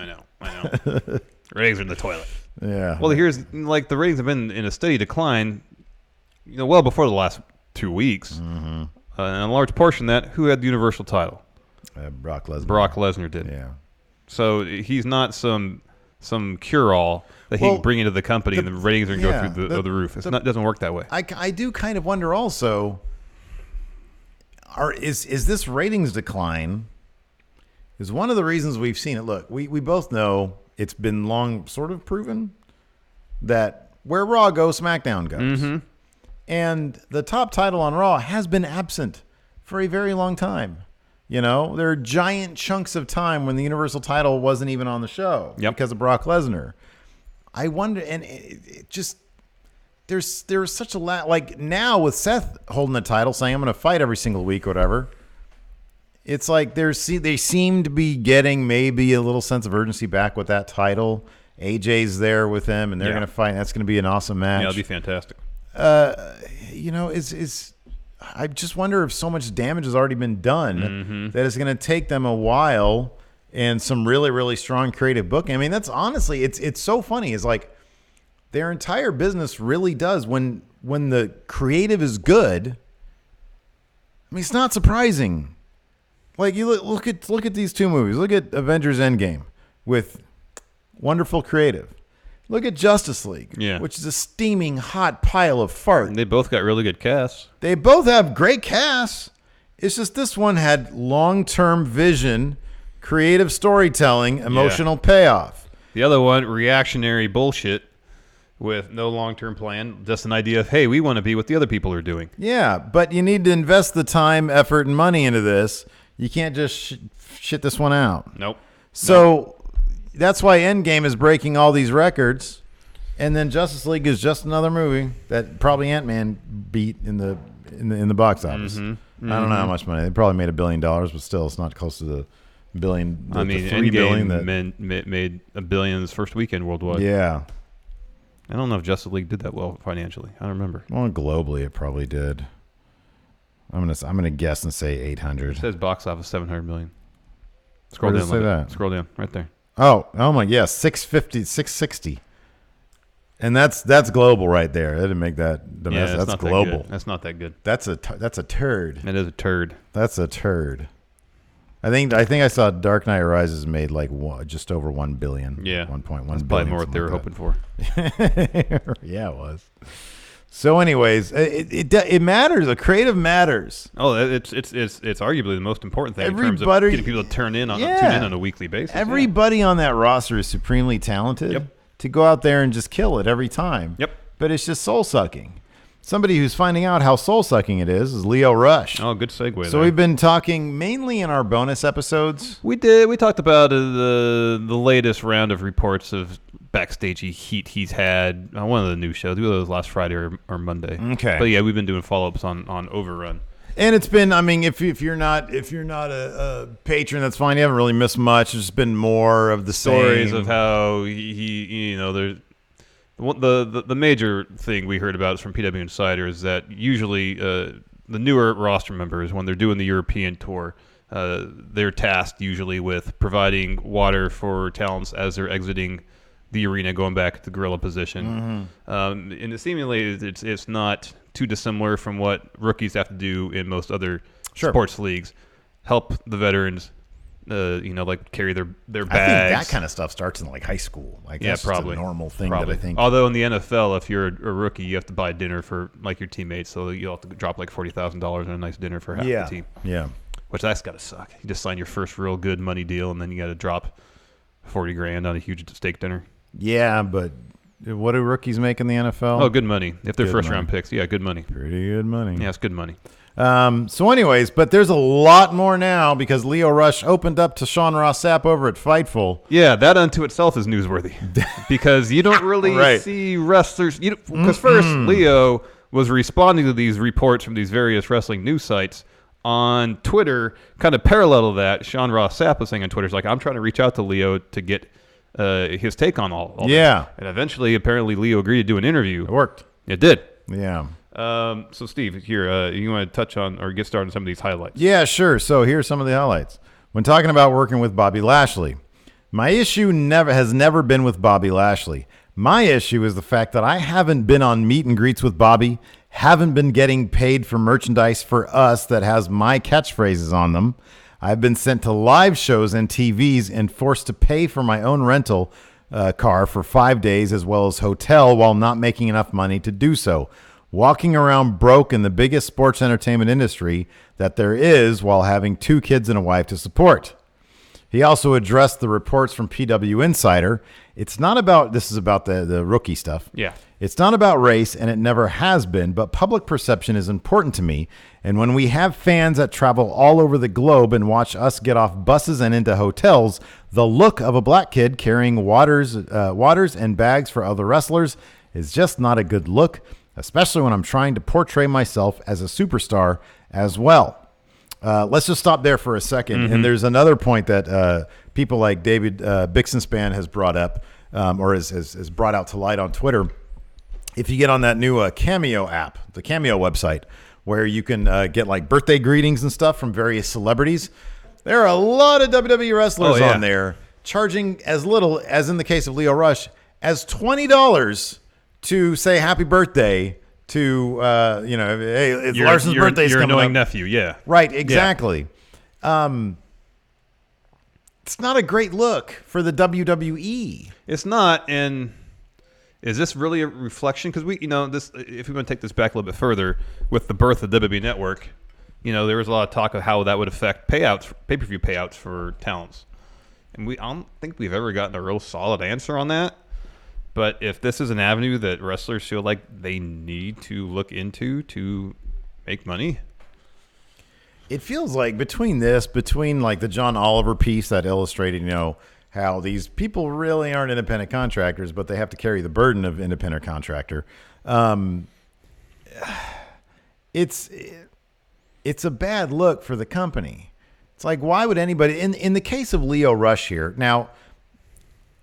Speaker 5: know. Ratings are in the toilet.
Speaker 4: Yeah.
Speaker 5: Well, here's like the ratings have been in a steady decline, well before the last 2 weeks. And a large portion of that, who had the Universal title?
Speaker 4: Brock Lesnar.
Speaker 5: Brock Lesnar did.
Speaker 4: Yeah.
Speaker 5: So he's not some cure-all that he can bring into the company and the ratings are going to go through the roof. It doesn't work that way.
Speaker 4: I do kind of wonder also, is this ratings decline is one of the reasons we've seen it. Look, we both know it's been long sort of proven that where Raw goes, SmackDown goes. And the top title on Raw has been absent for a very long time. You know, there are giant chunks of time when the Universal title wasn't even on the show because of Brock Lesnar. I wonder, and it just, there's such a lot, like now with Seth holding the title saying I'm going to fight every single week or whatever, It's like they seem to be getting maybe a little sense of urgency back with that title. AJ's there with them, and they're going to fight. That's going to be an awesome match.
Speaker 5: Yeah, it'll be fantastic.
Speaker 4: I just wonder if so much damage has already been done that it's going to take them a while and some really, really strong creative booking. I mean, that's honestly, it's so funny. It's like their entire business really does when the creative is good. I mean, it's not surprising. Like you look at these two movies. Look at Avengers Endgame with wonderful creative. Look at Justice League, which is a steaming hot pile of fart.
Speaker 5: And they both got really good casts.
Speaker 4: They both have great casts. It's just this one had long-term vision, creative storytelling, emotional payoff.
Speaker 5: The other one, reactionary bullshit with no long-term plan, just an idea of, hey, we want to be what the other people are doing.
Speaker 4: Yeah, but you need to invest the time, effort, and money into this. You can't just shit this one out.
Speaker 5: Nope.
Speaker 4: So that's why Endgame is breaking all these records, and then Justice League is just another movie that probably Ant-Man beat in the box office. I don't know how much money. They probably made $1 billion, but still, it's not close to the billion.
Speaker 5: I mean,
Speaker 4: $3 billion
Speaker 5: made $1 billion its first weekend worldwide.
Speaker 4: Yeah.
Speaker 5: I don't know if Justice League did that well financially. I don't remember.
Speaker 4: Well, globally, it probably did. I'm gonna guess and say 800.
Speaker 5: It says box office 700 million.
Speaker 4: Scroll down. Say that.
Speaker 5: Scroll down right there.
Speaker 4: Oh my, yeah, 660, and that's global right there. They didn't make that domestic.
Speaker 5: Yeah,
Speaker 4: that's global.
Speaker 5: That's not that good.
Speaker 4: That's a turd.
Speaker 5: It is a turd.
Speaker 4: That's a turd. I think I saw Dark Knight Rises made like just over 1 billion.
Speaker 5: Yeah,
Speaker 4: 1.1 billion.
Speaker 5: That's probably more what they were hoping for.
Speaker 4: Yeah, it was. So, anyways, it matters. The creative matters.
Speaker 5: Oh, it's arguably the most important thing in terms of getting people to tune in on a weekly basis.
Speaker 4: Everybody on that roster is supremely talented to go out there and just kill it every time.
Speaker 5: Yep.
Speaker 4: But it's just soul sucking. Somebody who's finding out how soul sucking it is Lio Rush.
Speaker 5: Oh, good segue.
Speaker 4: So we've been talking mainly in our bonus episodes.
Speaker 5: We did. We talked about the latest round of reports of backstage heat he's had on one of the new shows. Either those last Friday or Monday.
Speaker 4: Okay.
Speaker 5: But yeah, we've been doing follow-ups on Overrun.
Speaker 4: And it's been, I mean, if you're not a patron, that's fine. You haven't really missed much. It's been more of the
Speaker 5: stories
Speaker 4: same.
Speaker 5: of how he there's the major thing we heard about is from PW Insider is that usually the newer roster members, when they're doing the European tour, they're tasked usually with providing water for talents as they're exiting the arena, going back to gorilla position. And seemingly it's not too dissimilar from what rookies have to do in most other sports leagues. Help the veterans, like carry their bags.
Speaker 4: I think that kind of stuff starts in like high school. Like that's probably a normal thing that I think.
Speaker 5: Although in the NFL, if you're a rookie, you have to buy dinner for like your teammates, so you'll have to drop like $40,000 on a nice dinner for half the team. Yeah. Which that's got to suck. You just sign your first real good money deal, and then you got to drop $40,000 on a huge steak dinner.
Speaker 4: Yeah, but what do rookies make in the NFL?
Speaker 5: Oh, good money. If they're first-round picks, yeah, good money.
Speaker 4: Pretty good money.
Speaker 5: Yeah, it's good money.
Speaker 4: So anyways, but there's a lot more now because Lio Rush opened up to Sean Ross Sapp over at Fightful.
Speaker 5: Yeah, that unto itself is newsworthy because you don't really see wrestlers. Because first, Lio was responding to these reports from these various wrestling news sites on Twitter, kind of parallel to that. Sean Ross Sapp was saying on Twitter, like, I'm trying to reach out to Lio to get his take on all this. And eventually, apparently, Lio agreed to do an interview.
Speaker 4: It worked.
Speaker 5: It did.
Speaker 4: Yeah.
Speaker 5: So, Steve, here, you want to touch on or get started on some of these highlights?
Speaker 4: Yeah, sure. So here's some of the highlights. When talking about working with Bobby Lashley, my issue has never been with Bobby Lashley. My issue is the fact that I haven't been on meet and greets with Bobby, haven't been getting paid for merchandise for us that has my catchphrases on them. I've been sent to live shows and TVs and forced to pay for my own rental car for 5 days as well as hotel while not making enough money to do so. Walking around broke in the biggest sports entertainment industry that there is while having 2 kids and a wife to support. He also addressed the reports from PW Insider. It's not about, this is about the rookie stuff.
Speaker 5: Yeah.
Speaker 4: It's not about race, and it never has been, but public perception is important to me. And when we have fans that travel all over the globe and watch us get off buses and into hotels, the look of a black kid carrying waters and bags for other wrestlers is just not a good look, especially when I'm trying to portray myself as a superstar as well. Let's just stop there for a second. And there's another point that people like David Bixenspan has brought up or has brought out to light on Twitter. If you get on that new Cameo app, the Cameo website, where you can get like birthday greetings and stuff from various celebrities, there are a lot of WWE wrestlers on there charging as little as in the case of Lio Rush as $20 to say happy birthday to, hey, it's Larson's birthday.
Speaker 5: Your
Speaker 4: coming
Speaker 5: annoying
Speaker 4: up.
Speaker 5: nephew, yeah.
Speaker 4: Right, exactly. Yeah. It's not a great look for the WWE.
Speaker 5: It's not, and is this really a reflection? Because this. If we want to take this back a little bit further, with the birth of WWE Network, there was a lot of talk of how that would affect pay-per-view payouts for talents, and I don't think we've ever gotten a real solid answer on that. But if this is an avenue that wrestlers feel like they need to look into to make money,
Speaker 4: it feels like between like the John Oliver piece that illustrated, how these people really aren't independent contractors, but they have to carry the burden of independent contractor. It's a bad look for the company. It's like, why would anybody in the case of Lio Rush here now?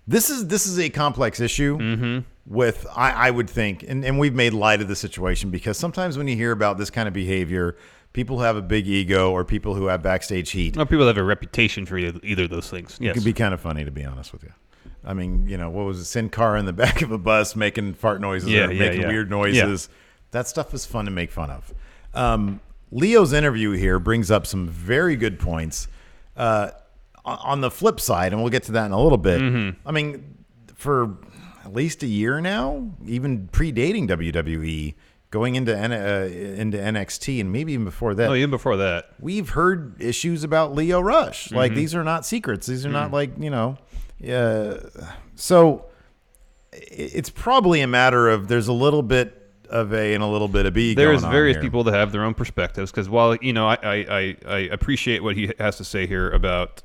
Speaker 4: This is a complex issue with, I would think, and we've made light of the situation because sometimes when you hear about this kind of behavior, people who have a big ego or people who have backstage heat.
Speaker 5: Well, people have a reputation for either of those things. Yes.
Speaker 4: It could be kind of funny, to be honest with you. I mean, what was it? Sin Cara in the back of a bus making fart noises making weird noises. Yeah. That stuff is fun to make fun of. Leo's interview here brings up some very good points. On the flip side, and we'll get to that in a little bit, I mean, for at least a year now, even predating WWE, going into NXT, and maybe even before that.
Speaker 5: Oh, even before that.
Speaker 4: We've heard issues about Lio Rush. Like, these are not secrets. These are not like, so it's probably a matter of there's a little bit of A and a little bit of B going on.
Speaker 5: There's various
Speaker 4: here.
Speaker 5: people that have their own perspectives, because while I appreciate what he has to say here about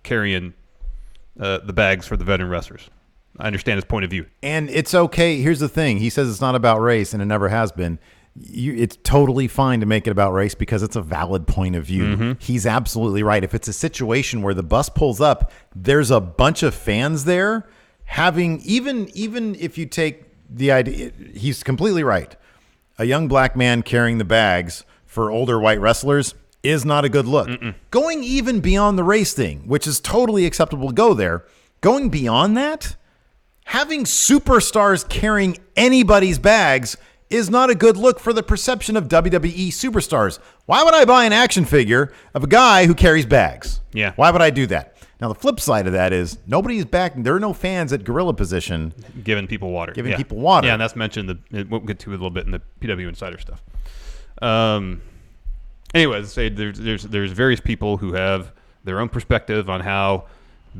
Speaker 5: carrying the bags for the veteran wrestlers. I understand his point of view,
Speaker 4: and it's okay. Here's the thing: he says it's not about race, and it never has been. It's totally fine to make it about race because it's a valid point of view. He's absolutely right. If it's a situation where the bus pulls up, there's a bunch of fans there having even if you take the idea, he's completely right. A young black man carrying the bags for older white wrestlers is not a good look. Going even beyond the race thing, which is totally acceptable to go there, going beyond that, having superstars carrying anybody's bags is not a good look for the perception of WWE superstars. Why would I buy an action figure of a guy who carries bags?
Speaker 5: Yeah.
Speaker 4: Why would I do that? Now, the flip side of that is nobody's back. There are no fans at gorilla position.
Speaker 5: Giving people water.
Speaker 4: People water.
Speaker 5: Yeah, and that's mentioned. We'll get to it a little bit in the PW Insider stuff. Anyways, say there's various people who have their own perspective on how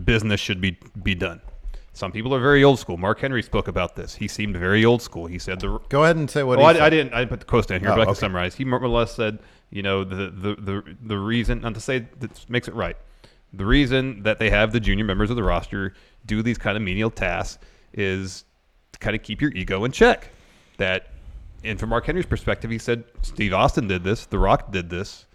Speaker 5: business should be done. Some people are very old school. Mark Henry spoke about this. He seemed very old school. He said
Speaker 4: Go ahead and say what.
Speaker 5: I didn't. I put the quotes down here, but I can
Speaker 4: okay.
Speaker 5: summarize. He more or less said, the reason, not to say that makes it right. The reason that they have the junior members of the roster do these kind of menial tasks is to kind of keep your ego in check. And from Mark Henry's perspective, he said, Steve Austin did this. The Rock did this.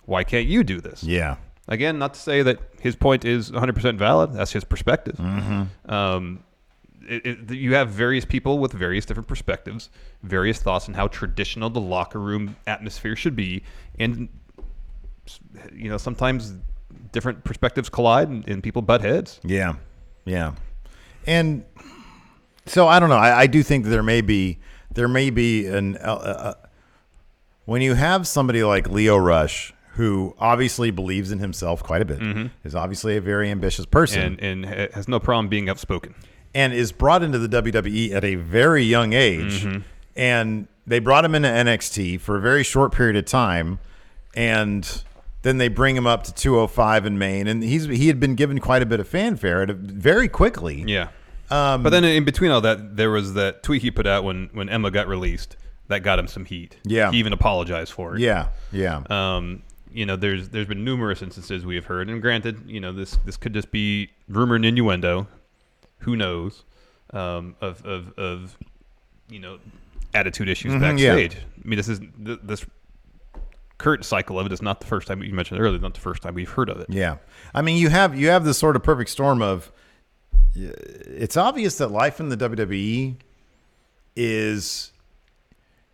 Speaker 5: Why can't you do this?
Speaker 4: Yeah.
Speaker 5: Again, not to say that his point is 100% valid. That's his perspective. You have various people with various different perspectives, various thoughts on how traditional the locker room atmosphere should be. And, sometimes different perspectives collide and people butt heads.
Speaker 4: Yeah. And so I don't know. I do think that there may be when you have somebody like Lio Rush, who obviously believes in himself quite a bit, is obviously a very ambitious person,
Speaker 5: and has no problem being outspoken,
Speaker 4: and is brought into the WWE at a very young age, and they brought him into NXT for a very short period of time, and then they bring him up to 205 in Maine, and he had been given quite a bit of fanfare very quickly.
Speaker 5: Yeah. But then in between all that, there was that tweet he put out when Emma got released that got him some heat.
Speaker 4: Yeah.
Speaker 5: He even apologized for it.
Speaker 4: Yeah.
Speaker 5: There's been numerous instances we have heard, and granted, this could just be rumor and innuendo. Who knows? Of attitude issues backstage.
Speaker 4: Yeah.
Speaker 5: I mean, this current cycle of it is not the first time, you mentioned earlier, not the first time we've heard of it.
Speaker 4: Yeah. I mean, you have this sort of perfect storm of, it's obvious that life in the WWE is,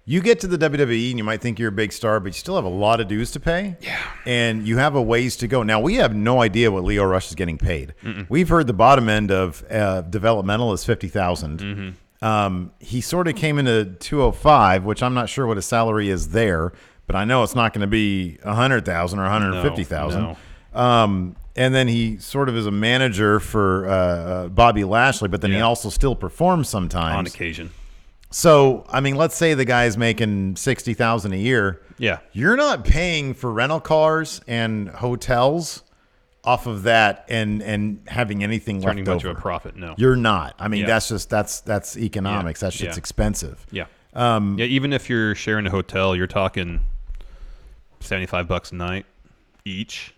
Speaker 4: you get to the WWE and you might think you're a big star, but you still have a lot of dues to pay.
Speaker 5: Yeah.
Speaker 4: And you have a ways to go. Now, we have no idea what Lio Rush is getting paid. We've heard the bottom end of developmental is $50,000. He sort of came into 205, which I'm not sure what his salary is there, but I know it's not going to be $100,000 or $150,000.
Speaker 5: No.
Speaker 4: And then he sort of is a manager for Bobby Lashley, but then he also still performs sometimes.
Speaker 5: On occasion.
Speaker 4: So, I mean, let's say the guy's making $60,000 a year.
Speaker 5: Yeah.
Speaker 4: You're not paying for rental cars and hotels off of that and having anything left over.
Speaker 5: Turning much of a profit, no.
Speaker 4: You're not. I mean, that's economics. That shit's expensive.
Speaker 5: Yeah. Even if you're sharing a hotel, you're talking $75 a night each.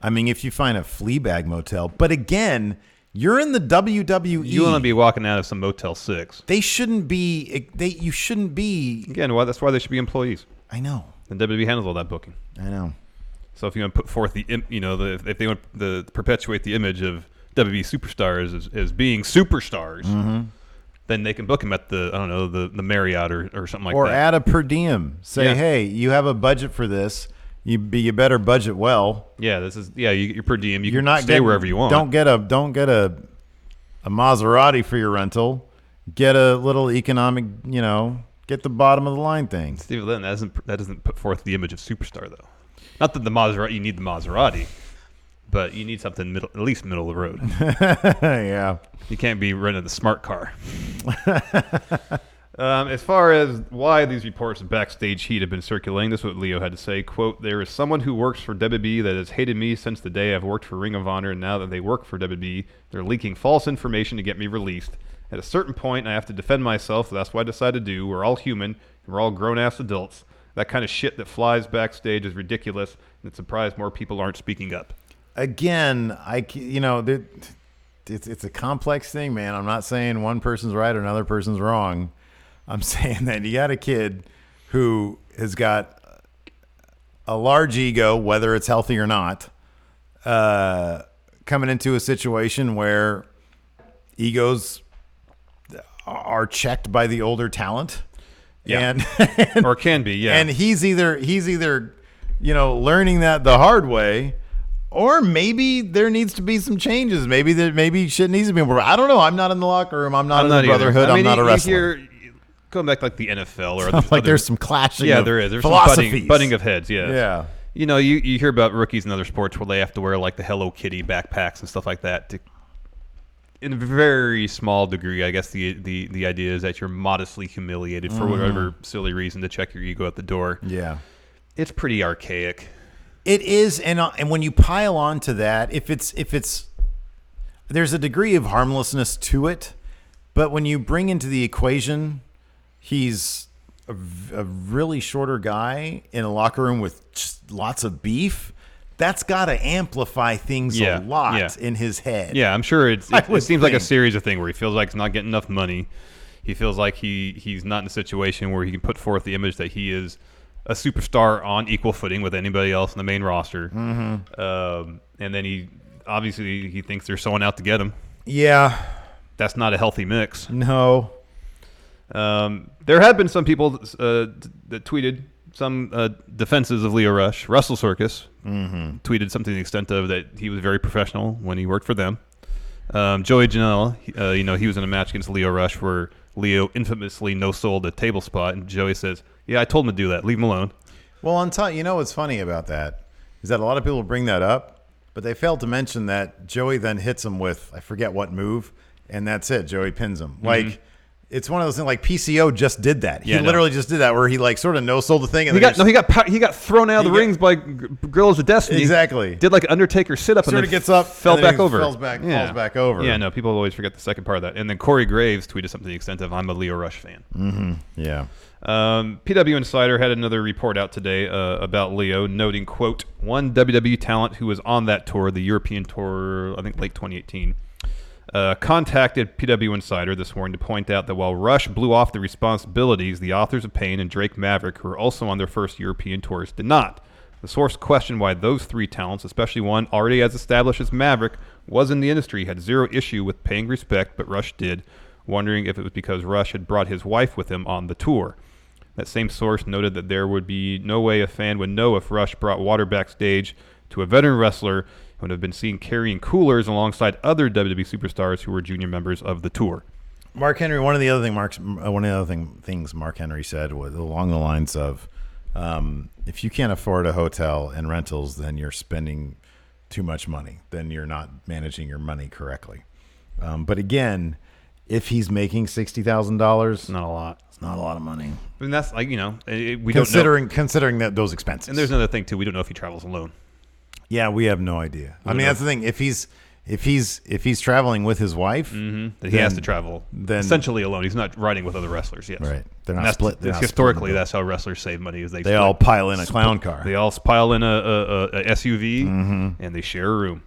Speaker 4: I mean, if you find a Fleabag motel, but again, you're in the WWE.
Speaker 5: You want to be walking out of some Motel 6.
Speaker 4: They shouldn't be. You shouldn't be.
Speaker 5: Again, that's why they should be employees.
Speaker 4: I know.
Speaker 5: And WWE handles all that booking.
Speaker 4: I know.
Speaker 5: So if you want to put forth if they want to perpetuate the image of WWE superstars as being superstars, then they can book them at the Marriott or something like that.
Speaker 4: Or add a per diem. Say, hey, you have a budget for this. You better budget well.
Speaker 5: Yeah, you're per diem.
Speaker 4: You're not
Speaker 5: stay wherever you want.
Speaker 4: Don't get a Maserati for your rental. Get a little economic, get the bottom of the line thing.
Speaker 5: Steve, that doesn't put forth the image of superstar though. Not that the Maserati, you need the Maserati, but you need something at least middle of the road.
Speaker 4: Yeah.
Speaker 5: You can't be renting the smart car. As far as why these reports of backstage heat have been circulating, this is what Lio had to say. Quote, there is someone who works for WWE that has hated me since the day I've worked for Ring of Honor, and now that they work for WWE, they're leaking false information to get me released. At a certain point, I have to defend myself, so that's what I decided to do. We're all human, and we're all grown-ass adults. That kind of shit that flies backstage is ridiculous, and it's surprised more people aren't speaking up.
Speaker 4: Again, it's a complex thing, man. I'm not saying one person's right or another person's wrong. I'm saying that you got a kid who has got a large ego, whether it's healthy or not, coming into a situation where egos are checked by the older talent.
Speaker 5: Yeah.
Speaker 4: And
Speaker 5: or can be, yeah.
Speaker 4: And he's either learning that the hard way, or maybe there needs to be some changes. Maybe shit needs to be more. I don't know. I'm not in the locker room. I'm not in the brotherhood. I'm not a wrestler.
Speaker 5: Going back to like the NFL or
Speaker 4: there's some clashing.
Speaker 5: Yeah, there is. There's
Speaker 4: philosophies.
Speaker 5: some butting of heads. Yeah.
Speaker 4: Yeah.
Speaker 5: You hear about rookies in other sports where they have to wear like the Hello Kitty backpacks and stuff like that. In a very small degree, I guess the idea is that you're modestly humiliated for whatever silly reason to check your ego at the door.
Speaker 4: Yeah.
Speaker 5: It's pretty archaic.
Speaker 4: It is, and when you pile on to that, if it's there's a degree of harmlessness to it, but when you bring into the equation, he's a really shorter guy in a locker room with just lots of beef. That's got to amplify things a lot in his head.
Speaker 5: Yeah, I'm sure it seems like a series of things where he feels like he's not getting enough money. He feels like he's not in a situation where he can put forth the image that he is a superstar on equal footing with anybody else in the main roster. And then he thinks there's someone out to get him.
Speaker 4: Yeah.
Speaker 5: That's not a healthy mix.
Speaker 4: No.
Speaker 5: There have been some people that tweeted some defenses of Lio Rush. Russell Circus tweeted something to the extent of that he was very professional when he worked for them. Joey Janela, he was in a match against Lio Rush where Lio infamously no-sold a table spot, and Joey says, yeah, I told him to do that. Leave him alone.
Speaker 4: Well, on top, what's funny about that is that a lot of people bring that up, but they failed to mention that Joey then hits him with, I forget what move, and that's it. Joey pins him. Like, it's one of those things. Like PCO just did that. He literally just did that, where he like sort of no-sold the thing. And
Speaker 5: he got thrown out of the rings by Gorillas of Destiny.
Speaker 4: Exactly.
Speaker 5: Did like an Undertaker sit-up and then
Speaker 4: gets up,
Speaker 5: fell back over.
Speaker 4: Falls back over.
Speaker 5: Yeah, no, people always forget the second part of that. And then Corey Graves tweeted something to the extent of, I'm a Lio Rush fan.
Speaker 4: Yeah.
Speaker 5: PW Insider had another report out today about Lio, noting, quote, one WWE talent who was on that tour, the European tour, I think late 2018, contacted PW Insider this morning to point out that while Rush blew off the responsibilities, the authors of Pain and Drake Maverick, who were also on their first European tours, did not. The source questioned why those three talents, especially one already as established as Maverick, was in the industry, had zero issue with paying respect, but Rush did, wondering if it was because Rush had brought his wife with him on the tour. That same source noted that there would be no way a fan would know if Rush brought water backstage to a veteran wrestler who would have been seen carrying coolers alongside other WWE superstars who were junior members of the tour.
Speaker 4: Mark Henry, one of the other things Mark Henry said was along the lines of, if you can't afford a hotel and rentals, then you're spending too much money. Then you're not managing your money correctly. But again, if he's making $60,000,
Speaker 5: Not a lot.
Speaker 4: it's not a lot of money.
Speaker 5: I mean, that's like, we don't know.
Speaker 4: Considering that those expenses.
Speaker 5: And there's another thing too. We don't know if he travels alone.
Speaker 4: Yeah, we have no idea. I mean, that's the thing. If he's traveling with his wife,
Speaker 5: That he has to travel essentially alone. He's not riding with other wrestlers. Yes,
Speaker 4: right. They're not split.
Speaker 5: Historically, that's how wrestlers save money. Is
Speaker 4: they all pile in a clown car.
Speaker 5: They all pile in a SUV and they share a room.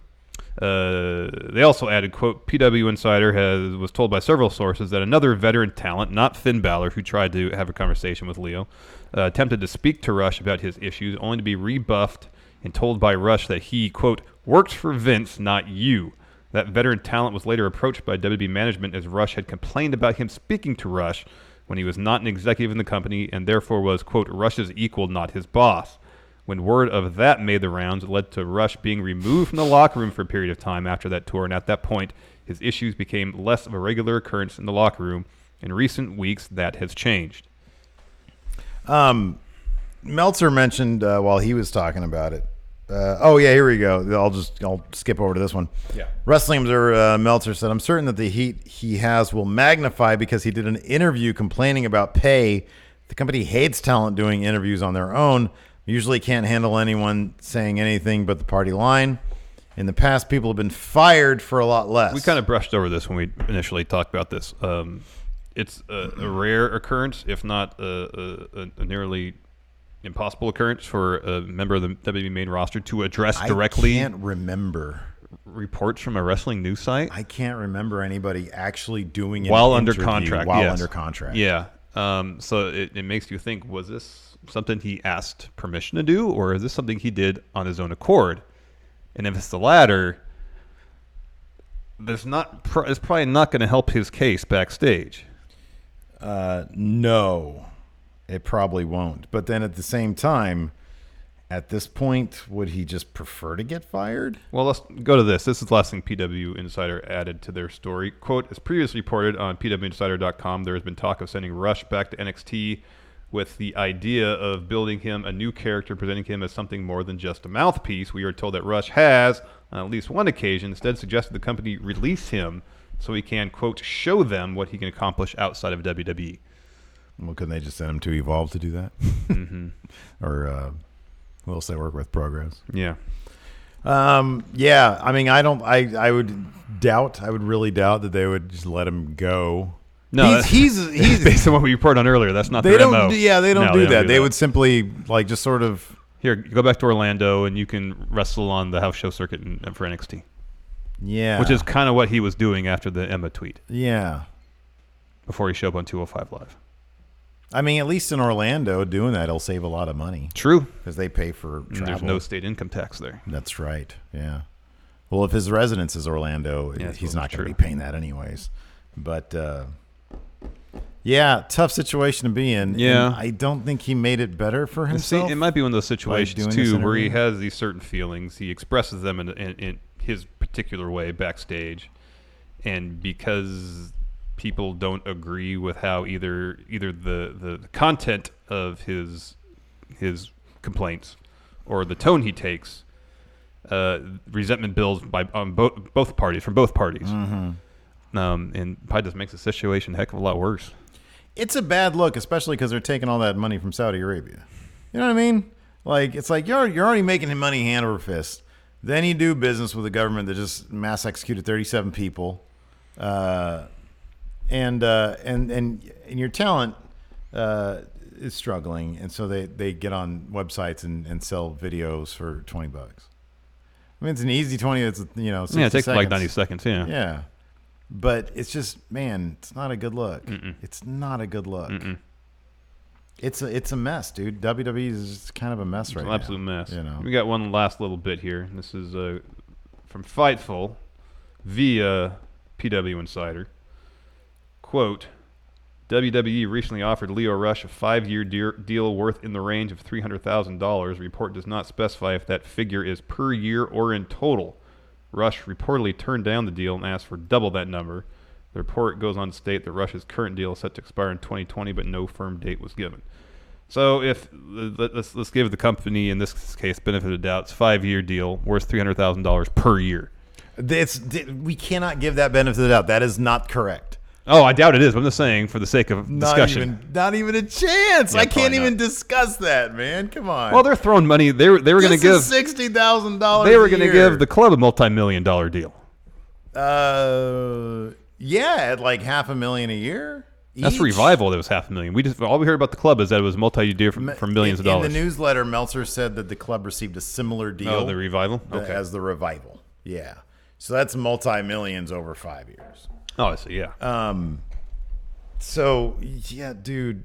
Speaker 5: They also added, quote, PW Insider was told by several sources that another veteran talent, not Finn Balor, who tried to have a conversation with Leo, attempted to speak to Rush about his issues, only to be rebuffed and told by Rush that he, quote, works for Vince, not you. That veteran talent was later approached by WWE management as Rush had complained about him speaking to Rush when he was not an executive in the company and therefore was, quote, Rush's equal, not his boss. When word of that made the rounds, it led to Rush being removed from the locker room for a period of time after that tour, and at that point, his issues became less of a regular occurrence in the locker room. In recent weeks, that has changed.
Speaker 4: Meltzer mentioned while he was talking about it. Here we go. I'll skip over to this one.
Speaker 5: Yeah.
Speaker 4: Wrestling Observer Meltzer said, "I'm certain that the heat he has will magnify because he did an interview complaining about pay. The company hates talent doing interviews on their own. Usually can't handle anyone saying anything but the party line. In the past, people have been fired for a lot less."
Speaker 5: We kind of brushed over this when we initially talked about this. It's a rare occurrence, if not a nearly impossible occurrence for a member of the WWE main roster to address directly.
Speaker 4: I can't remember
Speaker 5: reports from a wrestling news site.
Speaker 4: I can't remember anybody actually doing it
Speaker 5: while under contract.
Speaker 4: Under contract.
Speaker 5: Yeah. So it makes you think: was this something he asked permission to do, or is this something he did on his own accord? And if it's the latter, it's probably not going to help his case backstage.
Speaker 4: No. It probably won't. But then at the same time, at this point, would he just prefer to get fired?
Speaker 5: Well, let's go to this. This is the last thing PW Insider added to their story. Quote, as previously reported on pwinsider.com, there has been talk of sending Rush back to NXT with the idea of building him a new character, presenting him as something more than just a mouthpiece. We are told that Rush has, on at least one occasion, instead suggested the company release him so he can, quote, show them what he can accomplish outside of WWE.
Speaker 4: Well, couldn't they just send him to Evolve to do that? Or who else they work with? Progress.
Speaker 5: Yeah.
Speaker 4: Yeah. I mean, I would really doubt that they would just let him go.
Speaker 5: No, he's based on what we reported on earlier. That's not their MO.
Speaker 4: Yeah, they don't do that. They would simply just sort of
Speaker 5: here go back to Orlando and you can wrestle on the house show circuit for NXT.
Speaker 4: Yeah,
Speaker 5: which is kind of what he was doing after the Emma tweet.
Speaker 4: Yeah,
Speaker 5: before he showed up on 205 Live.
Speaker 4: I mean, at least in Orlando, doing that will save a lot of money.
Speaker 5: True,
Speaker 4: because they pay for travel.
Speaker 5: There's no state income tax there.
Speaker 4: That's right. Yeah. Well, if his residence is Orlando, he's not going to be paying that anyways. But yeah, tough situation to be in.
Speaker 5: Yeah,
Speaker 4: and I don't think he made it better for himself.
Speaker 5: See, it might be one of those situations too where he has these certain feelings. He expresses them in his particular way backstage, and because people don't agree with how either the content of his complaints or the tone he takes, resentment builds on both parties, from both parties. Mm-hmm. And probably just makes the situation a heck of a lot worse.
Speaker 4: It's a bad look, especially because they're taking all that money from Saudi Arabia. You know what I mean? Like, it's like you're already making him money hand over fist. Then you do business with a government that just mass executed 37 people. And your talent is struggling, and so they get on websites and sell videos for $20. I mean, it's an easy 20. It's 60
Speaker 5: it takes
Speaker 4: seconds.
Speaker 5: like 90 seconds. Yeah.
Speaker 4: But it's just, man, it's not a good look. It's not a good look. It's a mess, dude. WWE is kind of a mess right now.
Speaker 5: It's an absolute mess.
Speaker 4: You know?
Speaker 5: We got one last little bit here. This is from Fightful via PW Insider. Quote, WWE recently offered Lio Rush a 5-year deal worth in the range of $300,000. Report does not specify if that figure is per year or in total. Rush reportedly turned down the deal and asked for double that number. The report goes on to state that Rush's current deal is set to expire in 2020, but no firm date was given. So if let's give the company, in this case, benefit of the doubt, it's a 5-year deal worth $300,000 per year.
Speaker 4: We cannot give that benefit of the doubt. That is not correct.
Speaker 5: Oh, I doubt it is. But I'm just saying for the sake of discussion.
Speaker 4: Not even a chance.
Speaker 5: Yeah,
Speaker 4: I can't even
Speaker 5: not.
Speaker 4: Discuss that, man. Come on.
Speaker 5: Well, they're throwing money. They were going to give
Speaker 4: $60,000.
Speaker 5: They were going to give the club a multi-million-dollar deal.
Speaker 4: Yeah, at like $500,000 a year.
Speaker 5: That's
Speaker 4: each.
Speaker 5: Revival. That was $500,000. All we heard about the club is that it was multi-year for millions of dollars.
Speaker 4: In the newsletter, Meltzer said that the club received a similar deal.
Speaker 5: Oh, the Revival. Okay.
Speaker 4: As the Revival. Yeah. So that's multi-millions over 5 years.
Speaker 5: Oh, I see. Yeah.
Speaker 4: So yeah, dude.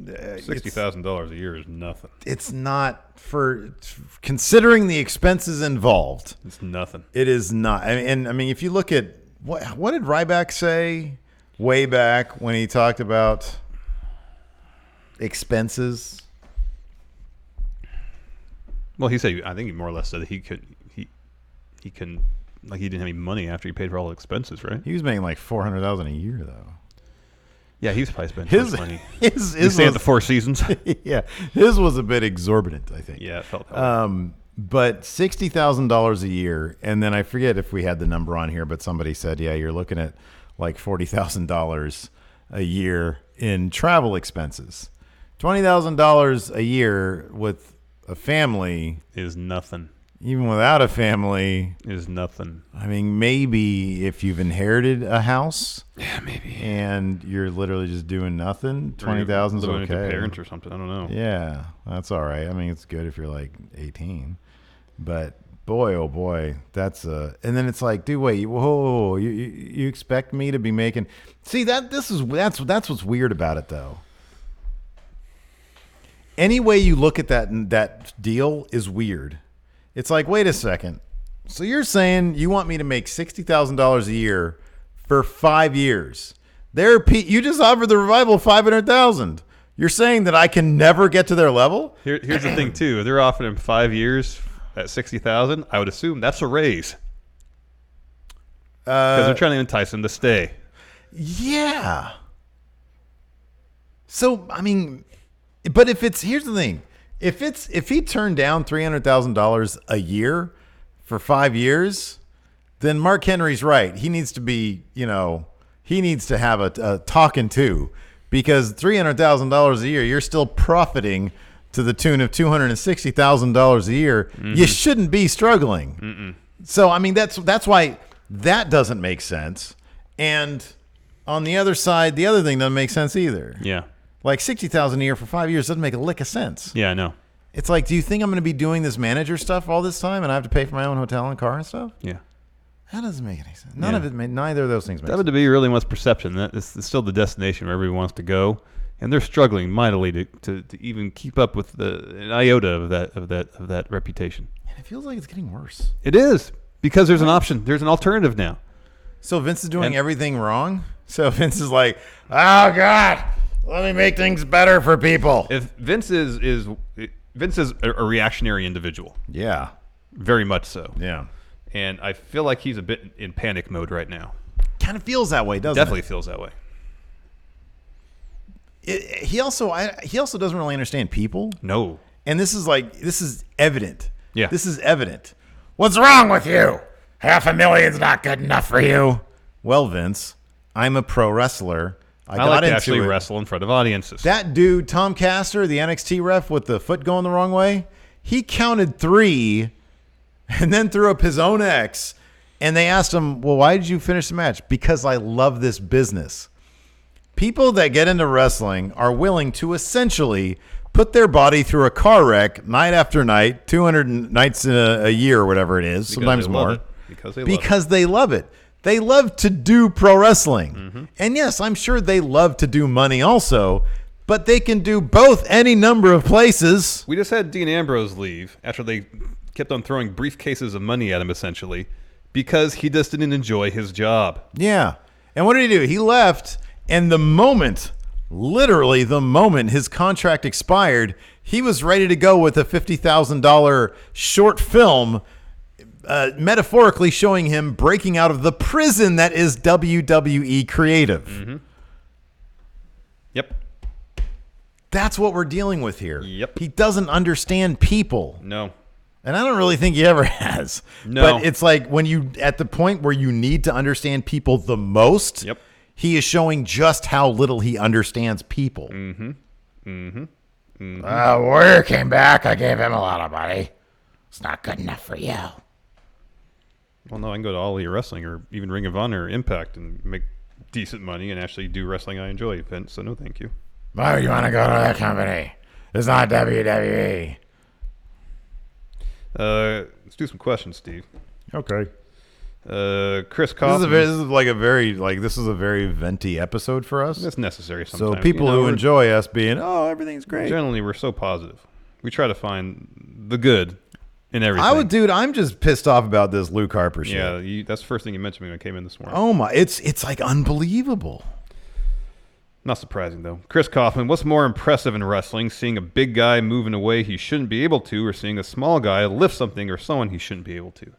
Speaker 5: $60,000 a year is nothing.
Speaker 4: It's not for considering the expenses involved.
Speaker 5: It's nothing.
Speaker 4: It is not. I mean, if you look at what did Ryback say way back when he talked about expenses?
Speaker 5: Well, he said. I think he more or less said that he can. Like he didn't have any money after he paid for all the expenses, right?
Speaker 4: He was making like $400,000 a year, though.
Speaker 5: Yeah, he's probably spent his money.
Speaker 4: His
Speaker 5: stay at the Four Seasons.
Speaker 4: Yeah, his was a bit exorbitant, I think.
Speaker 5: Yeah, it felt that way.
Speaker 4: But $60,000 a year, and then I forget if we had the number on here, but somebody said, yeah, you're looking at like $40,000 a year in travel expenses. $20,000 a year with a family
Speaker 5: is nothing.
Speaker 4: Even without a family
Speaker 5: is nothing.
Speaker 4: I mean, maybe if you've inherited a house,
Speaker 5: yeah, maybe,
Speaker 4: and you're literally just doing nothing, 20,000 is okay.
Speaker 5: Parents or something, I don't know.
Speaker 4: Yeah, that's all right. I mean, it's good if you're like 18, but boy, oh boy, that's and then it's like, dude, wait, whoa, you expect me to be making? See that's what's weird about it, though. Any way you look at that deal is weird. It's like, wait a second. So you're saying you want me to make $60,000 a year for 5 years? You just offered the Revival $500,000. You're saying that I can never get to their level?
Speaker 5: Here's the thing too. If they're offering him 5 years at $60,000, I would assume that's a raise. Because they're trying to entice him to stay.
Speaker 4: Yeah. So I mean, but here's the thing. If he turned down $300,000 a year for 5 years, then Mark Henry's right. He needs to be, he needs to have a talking to, because $300,000 a year, you're still profiting to the tune of $260,000 a year. Mm-hmm. You shouldn't be struggling. Mm-mm. So I mean, that's why that doesn't make sense. And on the other side, the other thing doesn't make sense either.
Speaker 5: Yeah.
Speaker 4: Like $60,000 a year for 5 years doesn't make a lick of sense.
Speaker 5: Yeah, I know.
Speaker 4: It's like, do you think I'm going to be doing this manager stuff all this time, and I have to pay for my own hotel and car and stuff?
Speaker 5: Yeah.
Speaker 4: That doesn't make any sense. Neither of those things make sense.
Speaker 5: WWE really wants perception. That it's still the destination where everybody wants to go, and they're struggling mightily to even keep up with an iota of that reputation.
Speaker 4: And it feels like it's getting worse.
Speaker 5: It is, because there's an option. There's an alternative now.
Speaker 4: So Vince is doing everything wrong? So Vince is like, oh God, let me make things better for people.
Speaker 5: If Vince is a reactionary individual.
Speaker 4: Yeah.
Speaker 5: Very much so.
Speaker 4: Yeah.
Speaker 5: And I feel like he's a bit in panic mode right now.
Speaker 4: Kind of feels that way, doesn't it?
Speaker 5: Definitely feels that way.
Speaker 4: He also doesn't really understand people.
Speaker 5: No.
Speaker 4: And this is evident.
Speaker 5: Yeah.
Speaker 4: This is evident. What's wrong with you? $500,000's not good enough for you. Well, Vince, I'm a pro wrestler.
Speaker 5: I like to actually wrestle in front of audiences.
Speaker 4: That dude, Tom Castor, the NXT ref with the foot going the wrong way, he counted 3 and then threw up his own X. And they asked him, well, why did you finish the match? Because I love this business. People that get into wrestling are willing to essentially put their body through a car wreck night after night, 200 nights in a year or whatever it is, sometimes more.
Speaker 5: Because they love it.
Speaker 4: They love to do pro wrestling.
Speaker 5: Mm-hmm.
Speaker 4: And yes, I'm sure they love to do money also, but they can do both any number of places.
Speaker 5: We just had Dean Ambrose leave after they kept on throwing briefcases of money at him, essentially, because he just didn't enjoy his job.
Speaker 4: Yeah. And what did he do? He left, and literally the moment his contract expired, he was ready to go with a $50,000 short film, metaphorically showing him breaking out of the prison that is WWE Creative.
Speaker 5: Mm-hmm. Yep.
Speaker 4: That's what we're dealing with here.
Speaker 5: Yep.
Speaker 4: He doesn't understand people.
Speaker 5: No.
Speaker 4: And I don't really think he ever has.
Speaker 5: No.
Speaker 4: But it's like when you, at the point where you need to understand people the most,
Speaker 5: Yep.
Speaker 4: he is showing just how little he understands people.
Speaker 5: Mm-hmm. Mm-hmm. Mm-hmm.
Speaker 4: Warrior came back. I gave him a lot of money. It's not good enough for you.
Speaker 5: Well, no, I can go to All Elite Wrestling or even Ring of Honor or Impact and make decent money and actually do wrestling I enjoy, Vince, so no thank you.
Speaker 4: Why would you want to go to that company? It's not WWE.
Speaker 5: Let's do some questions, Steve.
Speaker 4: Okay.
Speaker 5: Chris Kaufman.
Speaker 4: This is a very venti episode for us.
Speaker 5: That's necessary sometimes.
Speaker 4: So people who enjoy us being, everything's great.
Speaker 5: Generally, we're so positive. We try to find the good in everything.
Speaker 4: I'm just pissed off about this Luke Harper shit.
Speaker 5: Yeah, that's the first thing you mentioned when I came in this morning.
Speaker 4: Oh my, it's like unbelievable.
Speaker 5: Not surprising, though. Chris Kaufman, what's more impressive in wrestling, seeing a big guy move in a way he shouldn't be able to, or seeing a small guy lift something or someone he shouldn't be able to?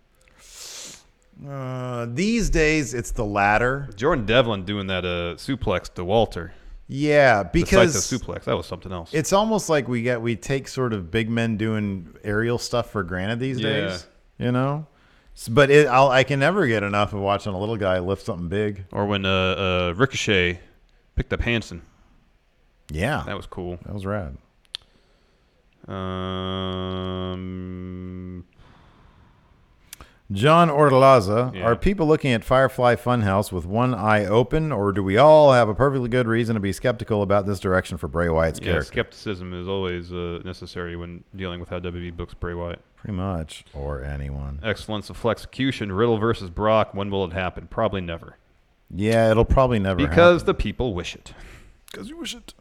Speaker 4: These days, it's the latter.
Speaker 5: Jordan Devlin doing that suplex to Walter.
Speaker 4: Yeah, because
Speaker 5: the suplex, that was something else.
Speaker 4: It's almost like we take sort of big men doing aerial stuff for granted these days. You know? But I can never get enough of watching a little guy lift something big.
Speaker 5: Or when Ricochet picked up Hansen.
Speaker 4: Yeah.
Speaker 5: That was cool.
Speaker 4: That was rad. John Ortelaza,
Speaker 5: Yeah.
Speaker 4: Are people looking at Firefly Funhouse with one eye open, or do we all have a perfectly good reason to be skeptical about this direction for Bray Wyatt's character?
Speaker 5: Skepticism is always necessary when dealing with how WWE books Bray Wyatt.
Speaker 4: Pretty much. Or anyone.
Speaker 5: Excellence of execution. Riddle versus Brock. When will it happen? Probably never.
Speaker 4: Yeah, it'll probably never
Speaker 5: Because
Speaker 4: happen.
Speaker 5: the people wish it.
Speaker 4: Because you wish it.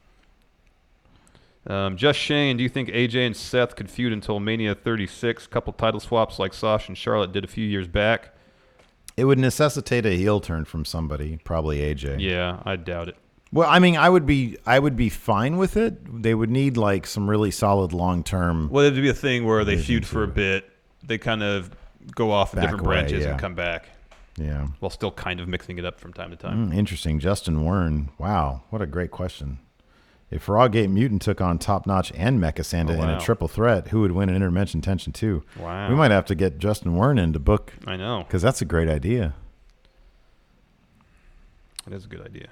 Speaker 5: Just Shane, do you think AJ and Seth could feud until Mania 36? Couple title swaps like Sasha and Charlotte did a few years back.
Speaker 4: It would necessitate a heel turn from somebody, probably AJ.
Speaker 5: Yeah, I doubt it.
Speaker 4: Well, I mean, I would be fine with it. They would need like some really solid long term.
Speaker 5: Well, it'd be a thing where they feud for a bit. They kind of go off in different branches and come back.
Speaker 4: Yeah.
Speaker 5: While still kind of mixing it up from time to time.
Speaker 4: Interesting. Justin Wern. Wow. What a great question. If Rawgate Mutant took on Top Notch and Mecha Sanda in a triple threat, who would win an Intervention Tension 2?
Speaker 5: Wow.
Speaker 4: We might have to get Justin Wern in to book.
Speaker 5: I know.
Speaker 4: Because that's a great idea.
Speaker 5: It is a good idea.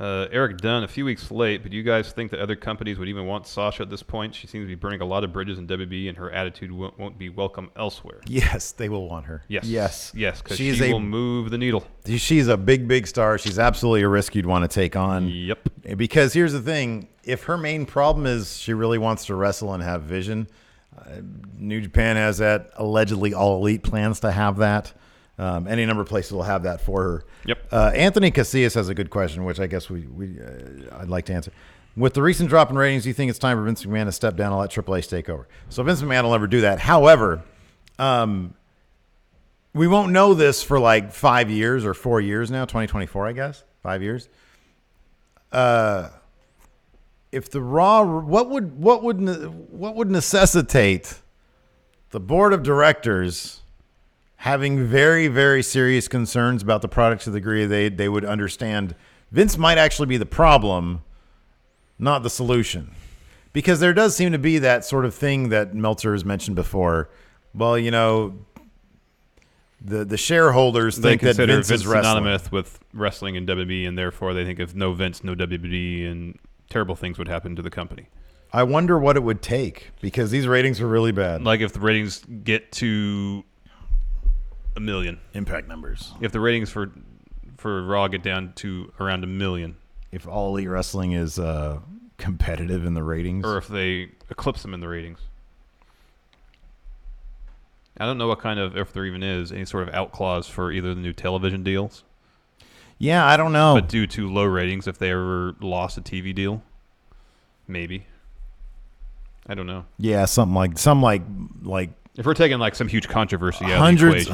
Speaker 5: Eric Dunn, a few weeks late, but do you guys think that other companies would even want Sasha at this point? She seems to be burning a lot of bridges in WB, and her attitude won't be welcome elsewhere.
Speaker 4: Yes, they will want her.
Speaker 5: Yes.
Speaker 4: Yes.
Speaker 5: Yes, because she will move the needle.
Speaker 4: She's a big, big star. She's absolutely a risk you'd want to take on.
Speaker 5: Yep.
Speaker 4: Because here's the thing. If her main problem is she really wants to wrestle and have vision, New Japan has that. Allegedly, All Elite plans to have that. Any number of places will have that for her.
Speaker 5: Yep.
Speaker 4: Anthony Casillas has a good question, which I guess I'd like to answer. With the recent drop in ratings, do you think it's time for Vince McMahon to step down and let Triple H take over? So Vince McMahon will never do that. However, we won't know this for like 5 years or 4 years now. 2024, I guess. 5 years. If the Raw, what would necessitate the board of directors having very, very serious concerns about the product to the degree they would understand Vince might actually be the problem, not the solution? Because there does seem to be that sort of thing that Meltzer has mentioned before. Well, you know, the shareholders think that Vince is wrestling.
Speaker 5: Synonymous with wrestling and WWE, and therefore they think if no Vince, no WWE, and terrible things would happen to the company.
Speaker 4: I wonder what it would take, because these ratings are really bad.
Speaker 5: Like if the ratings get to 1 million.
Speaker 4: Impact numbers.
Speaker 5: If the ratings for Raw get down to around 1 million.
Speaker 4: If All Elite Wrestling is competitive in the ratings.
Speaker 5: Or if they eclipse them in the ratings. I don't know what kind of, if there even is, any sort of out clause for either the new television deals.
Speaker 4: Yeah, I don't know.
Speaker 5: But due to low ratings, if they ever lost a TV deal, maybe. I don't know.
Speaker 4: Yeah, some like
Speaker 5: if we're taking like some huge controversy,
Speaker 4: hundreds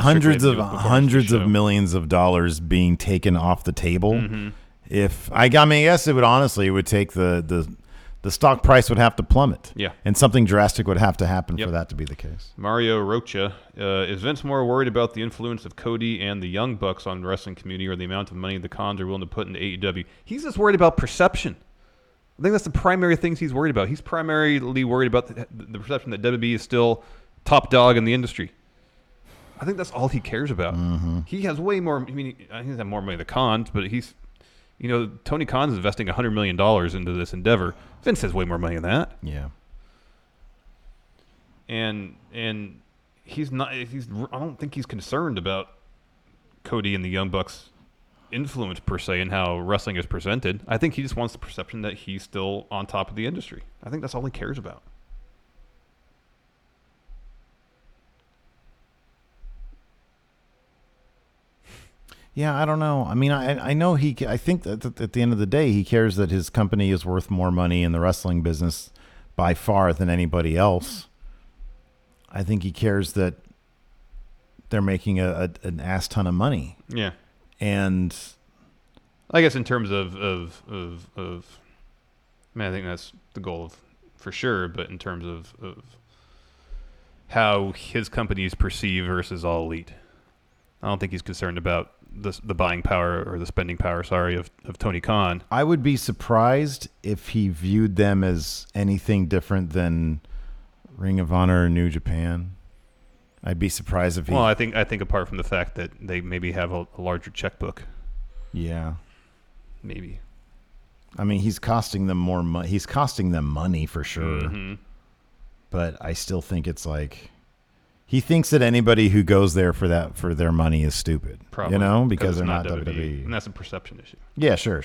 Speaker 4: of millions of dollars being taken off the table.
Speaker 5: Mm-hmm.
Speaker 4: If I mean, I guess it would take the stock price would have to plummet.
Speaker 5: Yeah.
Speaker 4: And something drastic would have to happen for that to be the case.
Speaker 5: Mario Rocha, is Vince more worried about the influence of Cody and the Young Bucks on the wrestling community or the amount of money the Khans are willing to put into AEW? He's just worried about perception. I think that's the primary things he's worried about. He's primarily worried about the perception that WWE is still top dog in the industry. I think that's all he cares about.
Speaker 4: Mm-hmm.
Speaker 5: He has way more. I mean, he doesn't have more money than the Khans, but he's, Tony Khan's investing $100 million into this endeavor. Vince has way more money than that.
Speaker 4: Yeah.
Speaker 5: And he's not. I don't think he's concerned about Cody and the Young Bucks' influence per se in how wrestling is presented. I think he just wants the perception that he's still on top of the industry. I think that's all he cares about.
Speaker 4: Yeah, I don't know. I mean, I know I think that at the end of the day, he cares that his company is worth more money in the wrestling business by far than anybody else. I think he cares that they're making an ass ton of money.
Speaker 5: Yeah.
Speaker 4: And
Speaker 5: I guess in terms of I mean, I think that's the goal for sure, but in terms of how his company is perceived versus All Elite, I don't think he's concerned about the buying power or the spending power, of Tony Khan.
Speaker 4: I would be surprised if he viewed them as anything different than Ring of Honor or New Japan. I'd be surprised if he...
Speaker 5: Well, I think apart from the fact that they maybe have a larger checkbook.
Speaker 4: Yeah.
Speaker 5: Maybe.
Speaker 4: I mean, he's costing them more money. He's costing them money for sure.
Speaker 5: Mm-hmm.
Speaker 4: But I still think it's like... He thinks that anybody who goes there for their money is stupid.
Speaker 5: Probably.
Speaker 4: Because they're not WWE.
Speaker 5: And that's a perception issue.
Speaker 4: Yeah, sure.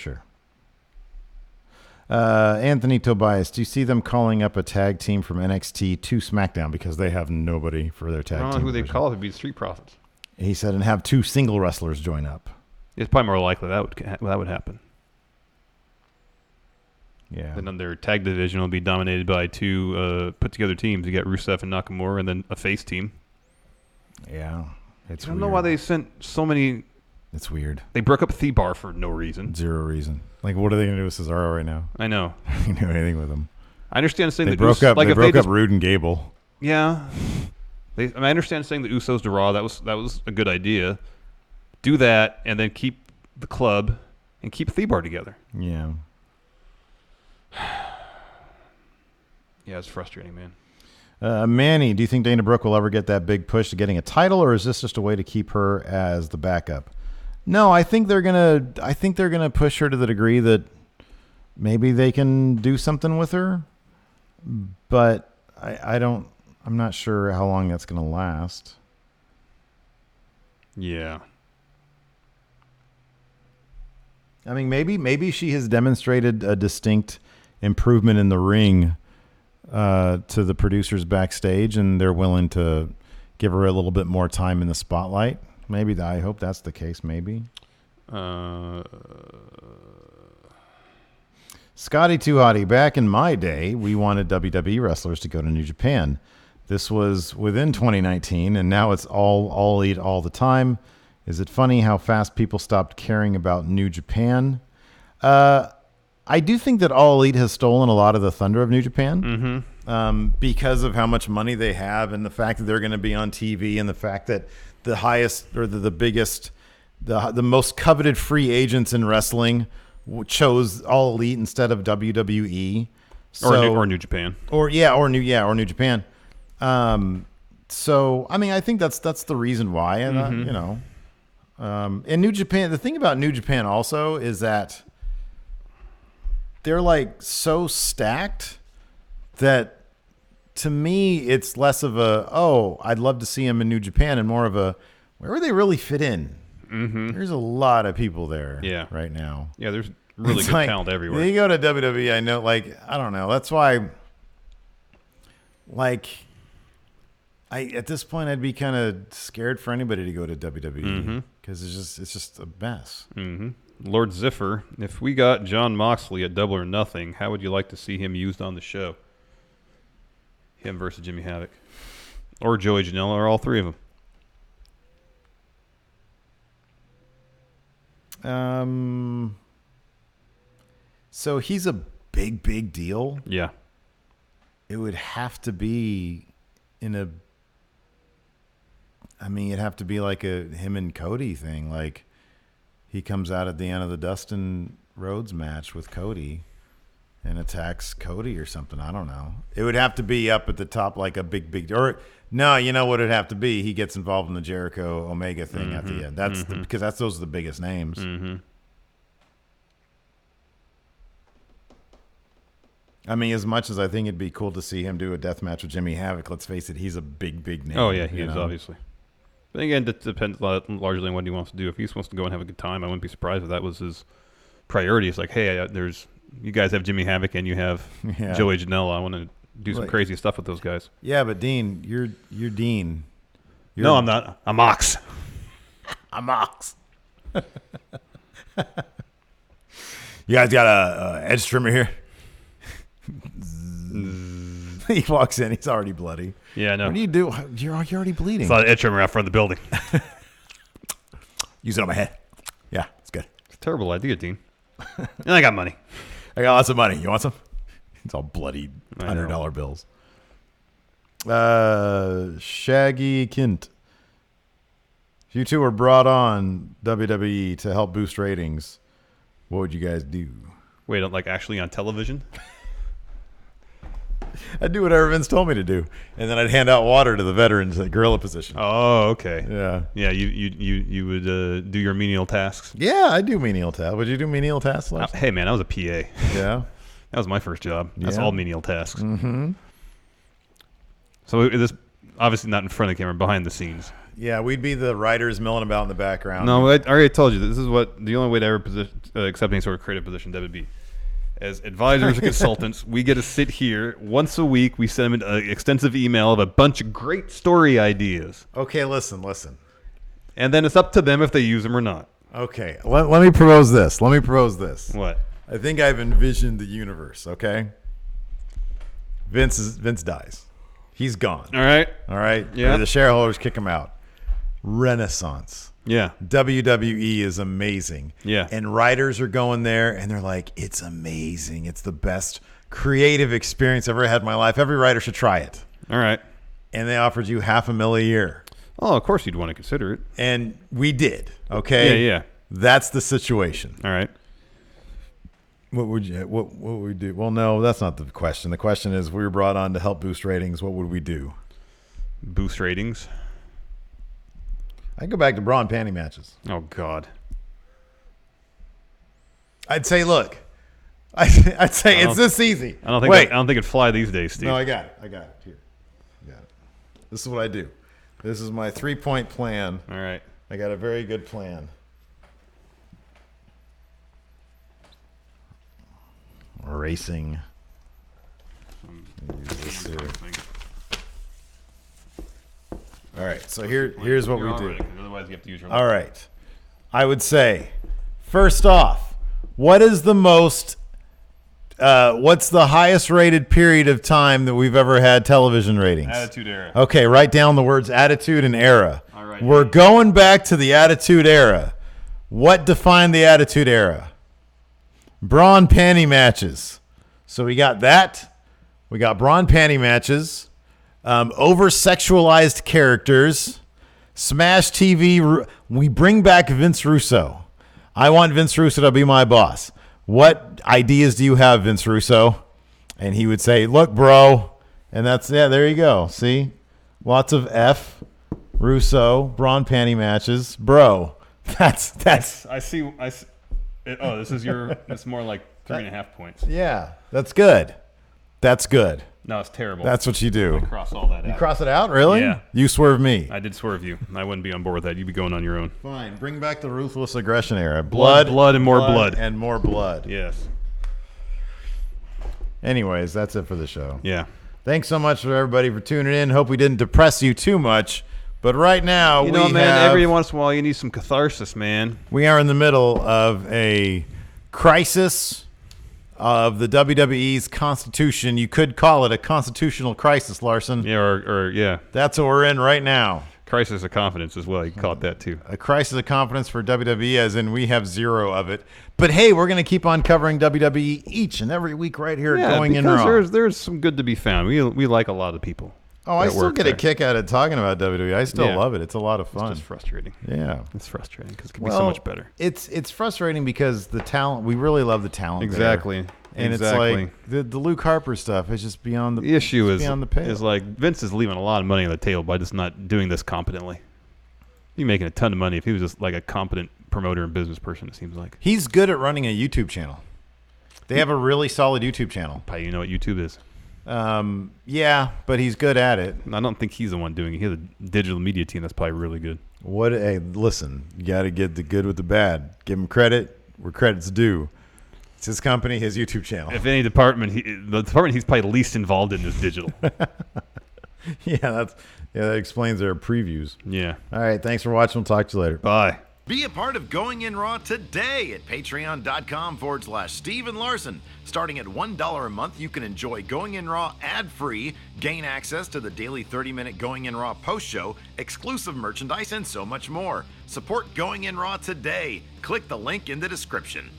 Speaker 4: Anthony Tobias, do you see them calling up a tag team from NXT to SmackDown because they have nobody for their tag team?
Speaker 5: I don't know who they'd call it. It'd be the Street Profits.
Speaker 4: He said, and have 2 single wrestlers join up.
Speaker 5: It's probably more likely that would happen.
Speaker 4: Yeah.
Speaker 5: And then their tag division will be dominated by 2 put-together teams. You got Rusev and Nakamura, and then a face team.
Speaker 4: Yeah.
Speaker 5: I don't know why they sent so many...
Speaker 4: It's weird.
Speaker 5: They broke up Thebar for no reason.
Speaker 4: 0 reason. Like, what are they going to do with Cesaro right now?
Speaker 5: I know.
Speaker 4: They can do anything with him.
Speaker 5: I understand saying
Speaker 4: they broke up Rude and Gable.
Speaker 5: Yeah. I understand saying the Usos to Raw. That was a good idea. Do that, and then keep the club and keep Thebar together.
Speaker 4: Yeah.
Speaker 5: Yeah, it's frustrating, man.
Speaker 4: Manny, do you think Dana Brooke will ever get that big push to getting a title, or is this just a way to keep her as the backup? No, I think they're gonna push her to the degree that maybe they can do something with her, but I'm not sure how long that's gonna last.
Speaker 5: Yeah.
Speaker 4: I mean, maybe she has demonstrated a distinct improvement in the ring to the producers backstage, and they're willing to give her a little bit more time in the spotlight. Maybe I hope that's the case. Maybe. Scotty Too Hottie, back in my day, we wanted WWE wrestlers to go to New Japan. This was within 2019, and now it's all elite all the time. Is it funny how fast people stopped caring about New Japan? I do think that All Elite has stolen a lot of the thunder of New Japan because of how much money they have and the fact that they're going to be on TV and the fact that the highest or the biggest, the most coveted free agents in wrestling chose All Elite instead of WWE.
Speaker 5: Or New Japan.
Speaker 4: Or New Japan. So, I mean, I think that's the reason why. And, in New Japan, the thing about New Japan also is that they're like so stacked that to me, it's less of I'd love to see them in New Japan and more of where would they really fit in? Mm-hmm. There's a lot of people there right now.
Speaker 5: Yeah, there's really good talent everywhere.
Speaker 4: When you go to WWE, I know, I don't know. That's why, At this point, I'd be kind of scared for anybody to go to WWE because it's just a mess.
Speaker 5: Mm-hmm. Lord Ziffer, if we got John Moxley at Double or Nothing, how would you like to see him used on the show? Him versus Jimmy Havoc. Or Joey Janela, or all three of them.
Speaker 4: So he's a big deal.
Speaker 5: Yeah.
Speaker 4: It would have to be it'd have to be like a him and Cody thing. Like he comes out at the end of the Dustin Rhodes match with Cody and attacks Cody or something. I don't know. It would have to be up at the top like a big or no, you know what it'd have to be? He gets involved in the Jericho Omega thing at the end. That's because those are the biggest names.
Speaker 5: Mm-hmm.
Speaker 4: I mean, as much as I think it'd be cool to see him do a death match with Jimmy Havoc, let's face it, he's a big name.
Speaker 5: Oh, yeah, he is, obviously. But again, it depends largely on what he wants to do. If he wants to go and have a good time, I wouldn't be surprised if that was his priority. It's like, hey, you guys have Jimmy Havoc and you have Joey Janela. I want to do some crazy stuff with those guys. Yeah,
Speaker 4: but Dean, you're Dean.
Speaker 5: No, I'm not. I'm Ox.
Speaker 4: I'm Ox. You guys got a edge trimmer here? He walks in. He's already bloody.
Speaker 5: Yeah, I know.
Speaker 4: What do you do? You're already bleeding.
Speaker 5: It's not an edge trimmer out front of the building.
Speaker 4: Use it on my head. Yeah, it's good.
Speaker 5: It's a terrible idea, Dean. And I got money.
Speaker 4: I got lots of money. You want some? It's all bloody $100 bills. Shaggy Kint. If you two were brought on WWE to help boost ratings, what would you guys do?
Speaker 5: Wait, like actually on television?
Speaker 4: I'd do whatever Vince told me to do, and then I'd hand out water to the veterans at gorilla position.
Speaker 5: Oh, okay.
Speaker 4: Yeah.
Speaker 5: Yeah, you would do your menial tasks.
Speaker 4: Yeah, I do menial tasks. Would you do menial tasks?
Speaker 5: Hey, man, I was a PA.
Speaker 4: Yeah.
Speaker 5: That was my first job. That's all menial tasks.
Speaker 4: Mm-hmm.
Speaker 5: So this obviously not in front of the camera, behind the scenes.
Speaker 4: Yeah, we'd be the writers milling about in the background.
Speaker 5: No, I already told you this is what the only way to ever accept any sort of creative position that would be. As advisors or consultants, we get to sit here once a week. We send them an extensive email of a bunch of great story ideas.
Speaker 4: Okay, listen.
Speaker 5: And then it's up to them if they use them or not.
Speaker 4: Okay, let me propose this.
Speaker 5: What?
Speaker 4: I think I've envisioned the universe, okay? Vince dies. He's gone.
Speaker 5: All right.
Speaker 4: Yeah. The shareholders kick him out. Renaissance.
Speaker 5: Yeah.
Speaker 4: WWE is amazing.
Speaker 5: Yeah.
Speaker 4: And writers are going there and they're like, it's amazing. It's the best creative experience I've ever had in my life. Every writer should try it.
Speaker 5: All right.
Speaker 4: And they offered you $500,000 a year.
Speaker 5: Oh, of course you'd want to consider it.
Speaker 4: And we did. Okay.
Speaker 5: Yeah.
Speaker 4: That's the situation.
Speaker 5: All right.
Speaker 4: What would we do? Well, no, that's not the question. The question is, we were brought on to help boost ratings. What would we do?
Speaker 5: Boost ratings?
Speaker 4: I'd go back to bra and panty matches.
Speaker 5: Oh, God.
Speaker 4: I'd say, look. I'd say it's this easy.
Speaker 5: I don't think it'd fly these days, Steve.
Speaker 4: No, I got it. Here. I got it. This is what I do. This is my 3-point plan.
Speaker 5: All right.
Speaker 4: I got a very good plan. Racing. All right, so here's what we do.
Speaker 5: Otherwise, you have to use your
Speaker 4: All right. I would say, first off, what's the highest rated period of time that we've ever had television ratings?
Speaker 5: Attitude Era.
Speaker 4: Okay, write down the words attitude and era.
Speaker 5: All right.
Speaker 4: We're going back to the Attitude Era. What defined the Attitude Era? Bra and panty matches. So we got that. We got bra and panty matches. Over-sexualized characters. Smash TV. We bring back Vince Russo. I want Vince Russo to be my boss. What ideas do you have, Vince Russo? And he would say, look, bro. And there you go. See? Lots of F. Russo. Bra and panty matches. Bro. That's.
Speaker 5: I see. Oh, this is it's more like 3.5 points.
Speaker 4: Yeah. That's good.
Speaker 5: No, it's terrible.
Speaker 4: That's what you do.
Speaker 5: I cross all that out.
Speaker 4: You cross it out? Really?
Speaker 5: Yeah.
Speaker 4: You swerve me.
Speaker 5: I did swerve you. I wouldn't be on board with that. You'd be going on your own.
Speaker 4: Fine. Bring back the ruthless aggression era. Blood,
Speaker 5: and more blood.
Speaker 4: And more blood.
Speaker 5: Yes.
Speaker 4: Anyways, that's it for the show.
Speaker 5: Yeah.
Speaker 4: Thanks so much for everybody for tuning in. Hope we didn't depress you too much. But right now,
Speaker 5: every once in a while you need some catharsis, man.
Speaker 4: We are in the middle of a crisis of the WWE's constitution. You could call it a constitutional crisis, Larson.
Speaker 5: Yeah, or yeah.
Speaker 4: That's what we're in right now.
Speaker 5: Crisis of confidence as well. You can call it that too.
Speaker 4: A crisis of confidence for WWE, as in we have zero of it. But hey, we're going to keep on covering WWE each and every week right here at Going In Raw.
Speaker 5: There's some good to be found. We like a lot of people.
Speaker 4: Oh, I still get a kick out of talking about WWE. I still love it. It's a lot of fun.
Speaker 5: It's just frustrating.
Speaker 4: Yeah.
Speaker 5: It's frustrating because it can be so much better.
Speaker 4: It's frustrating because the talent, we really love the talent.
Speaker 5: Exactly.
Speaker 4: There. And it's like the Luke Harper stuff is just beyond the
Speaker 5: issue
Speaker 4: beyond the pale.
Speaker 5: Is like Vince is leaving a lot of money on the table by just not doing this competently. He's making a ton of money if he was just like a competent promoter and business person, it seems like.
Speaker 4: He's good at running a YouTube channel. They have a really solid YouTube channel.
Speaker 5: Probably you know what YouTube is.
Speaker 4: Yeah, but he's good at it.
Speaker 5: I don't think he's the one doing it. He has a digital media team that's probably really good.
Speaker 4: Hey, listen, you got to get the good with the bad. Give him credit where credit's due. It's his company, his YouTube channel.
Speaker 5: If any department, the department he's probably least involved in is digital.
Speaker 4: that explains their previews.
Speaker 5: Yeah.
Speaker 4: All right, thanks for watching. We'll talk to you later.
Speaker 5: Bye.
Speaker 6: Be a part of Going In Raw today at patreon.com/Steven Larson. Starting at $1 a month, you can enjoy Going In Raw ad-free, gain access to the daily 30-minute Going In Raw post-show, exclusive merchandise, and so much more. Support Going In Raw today. Click the link in the description.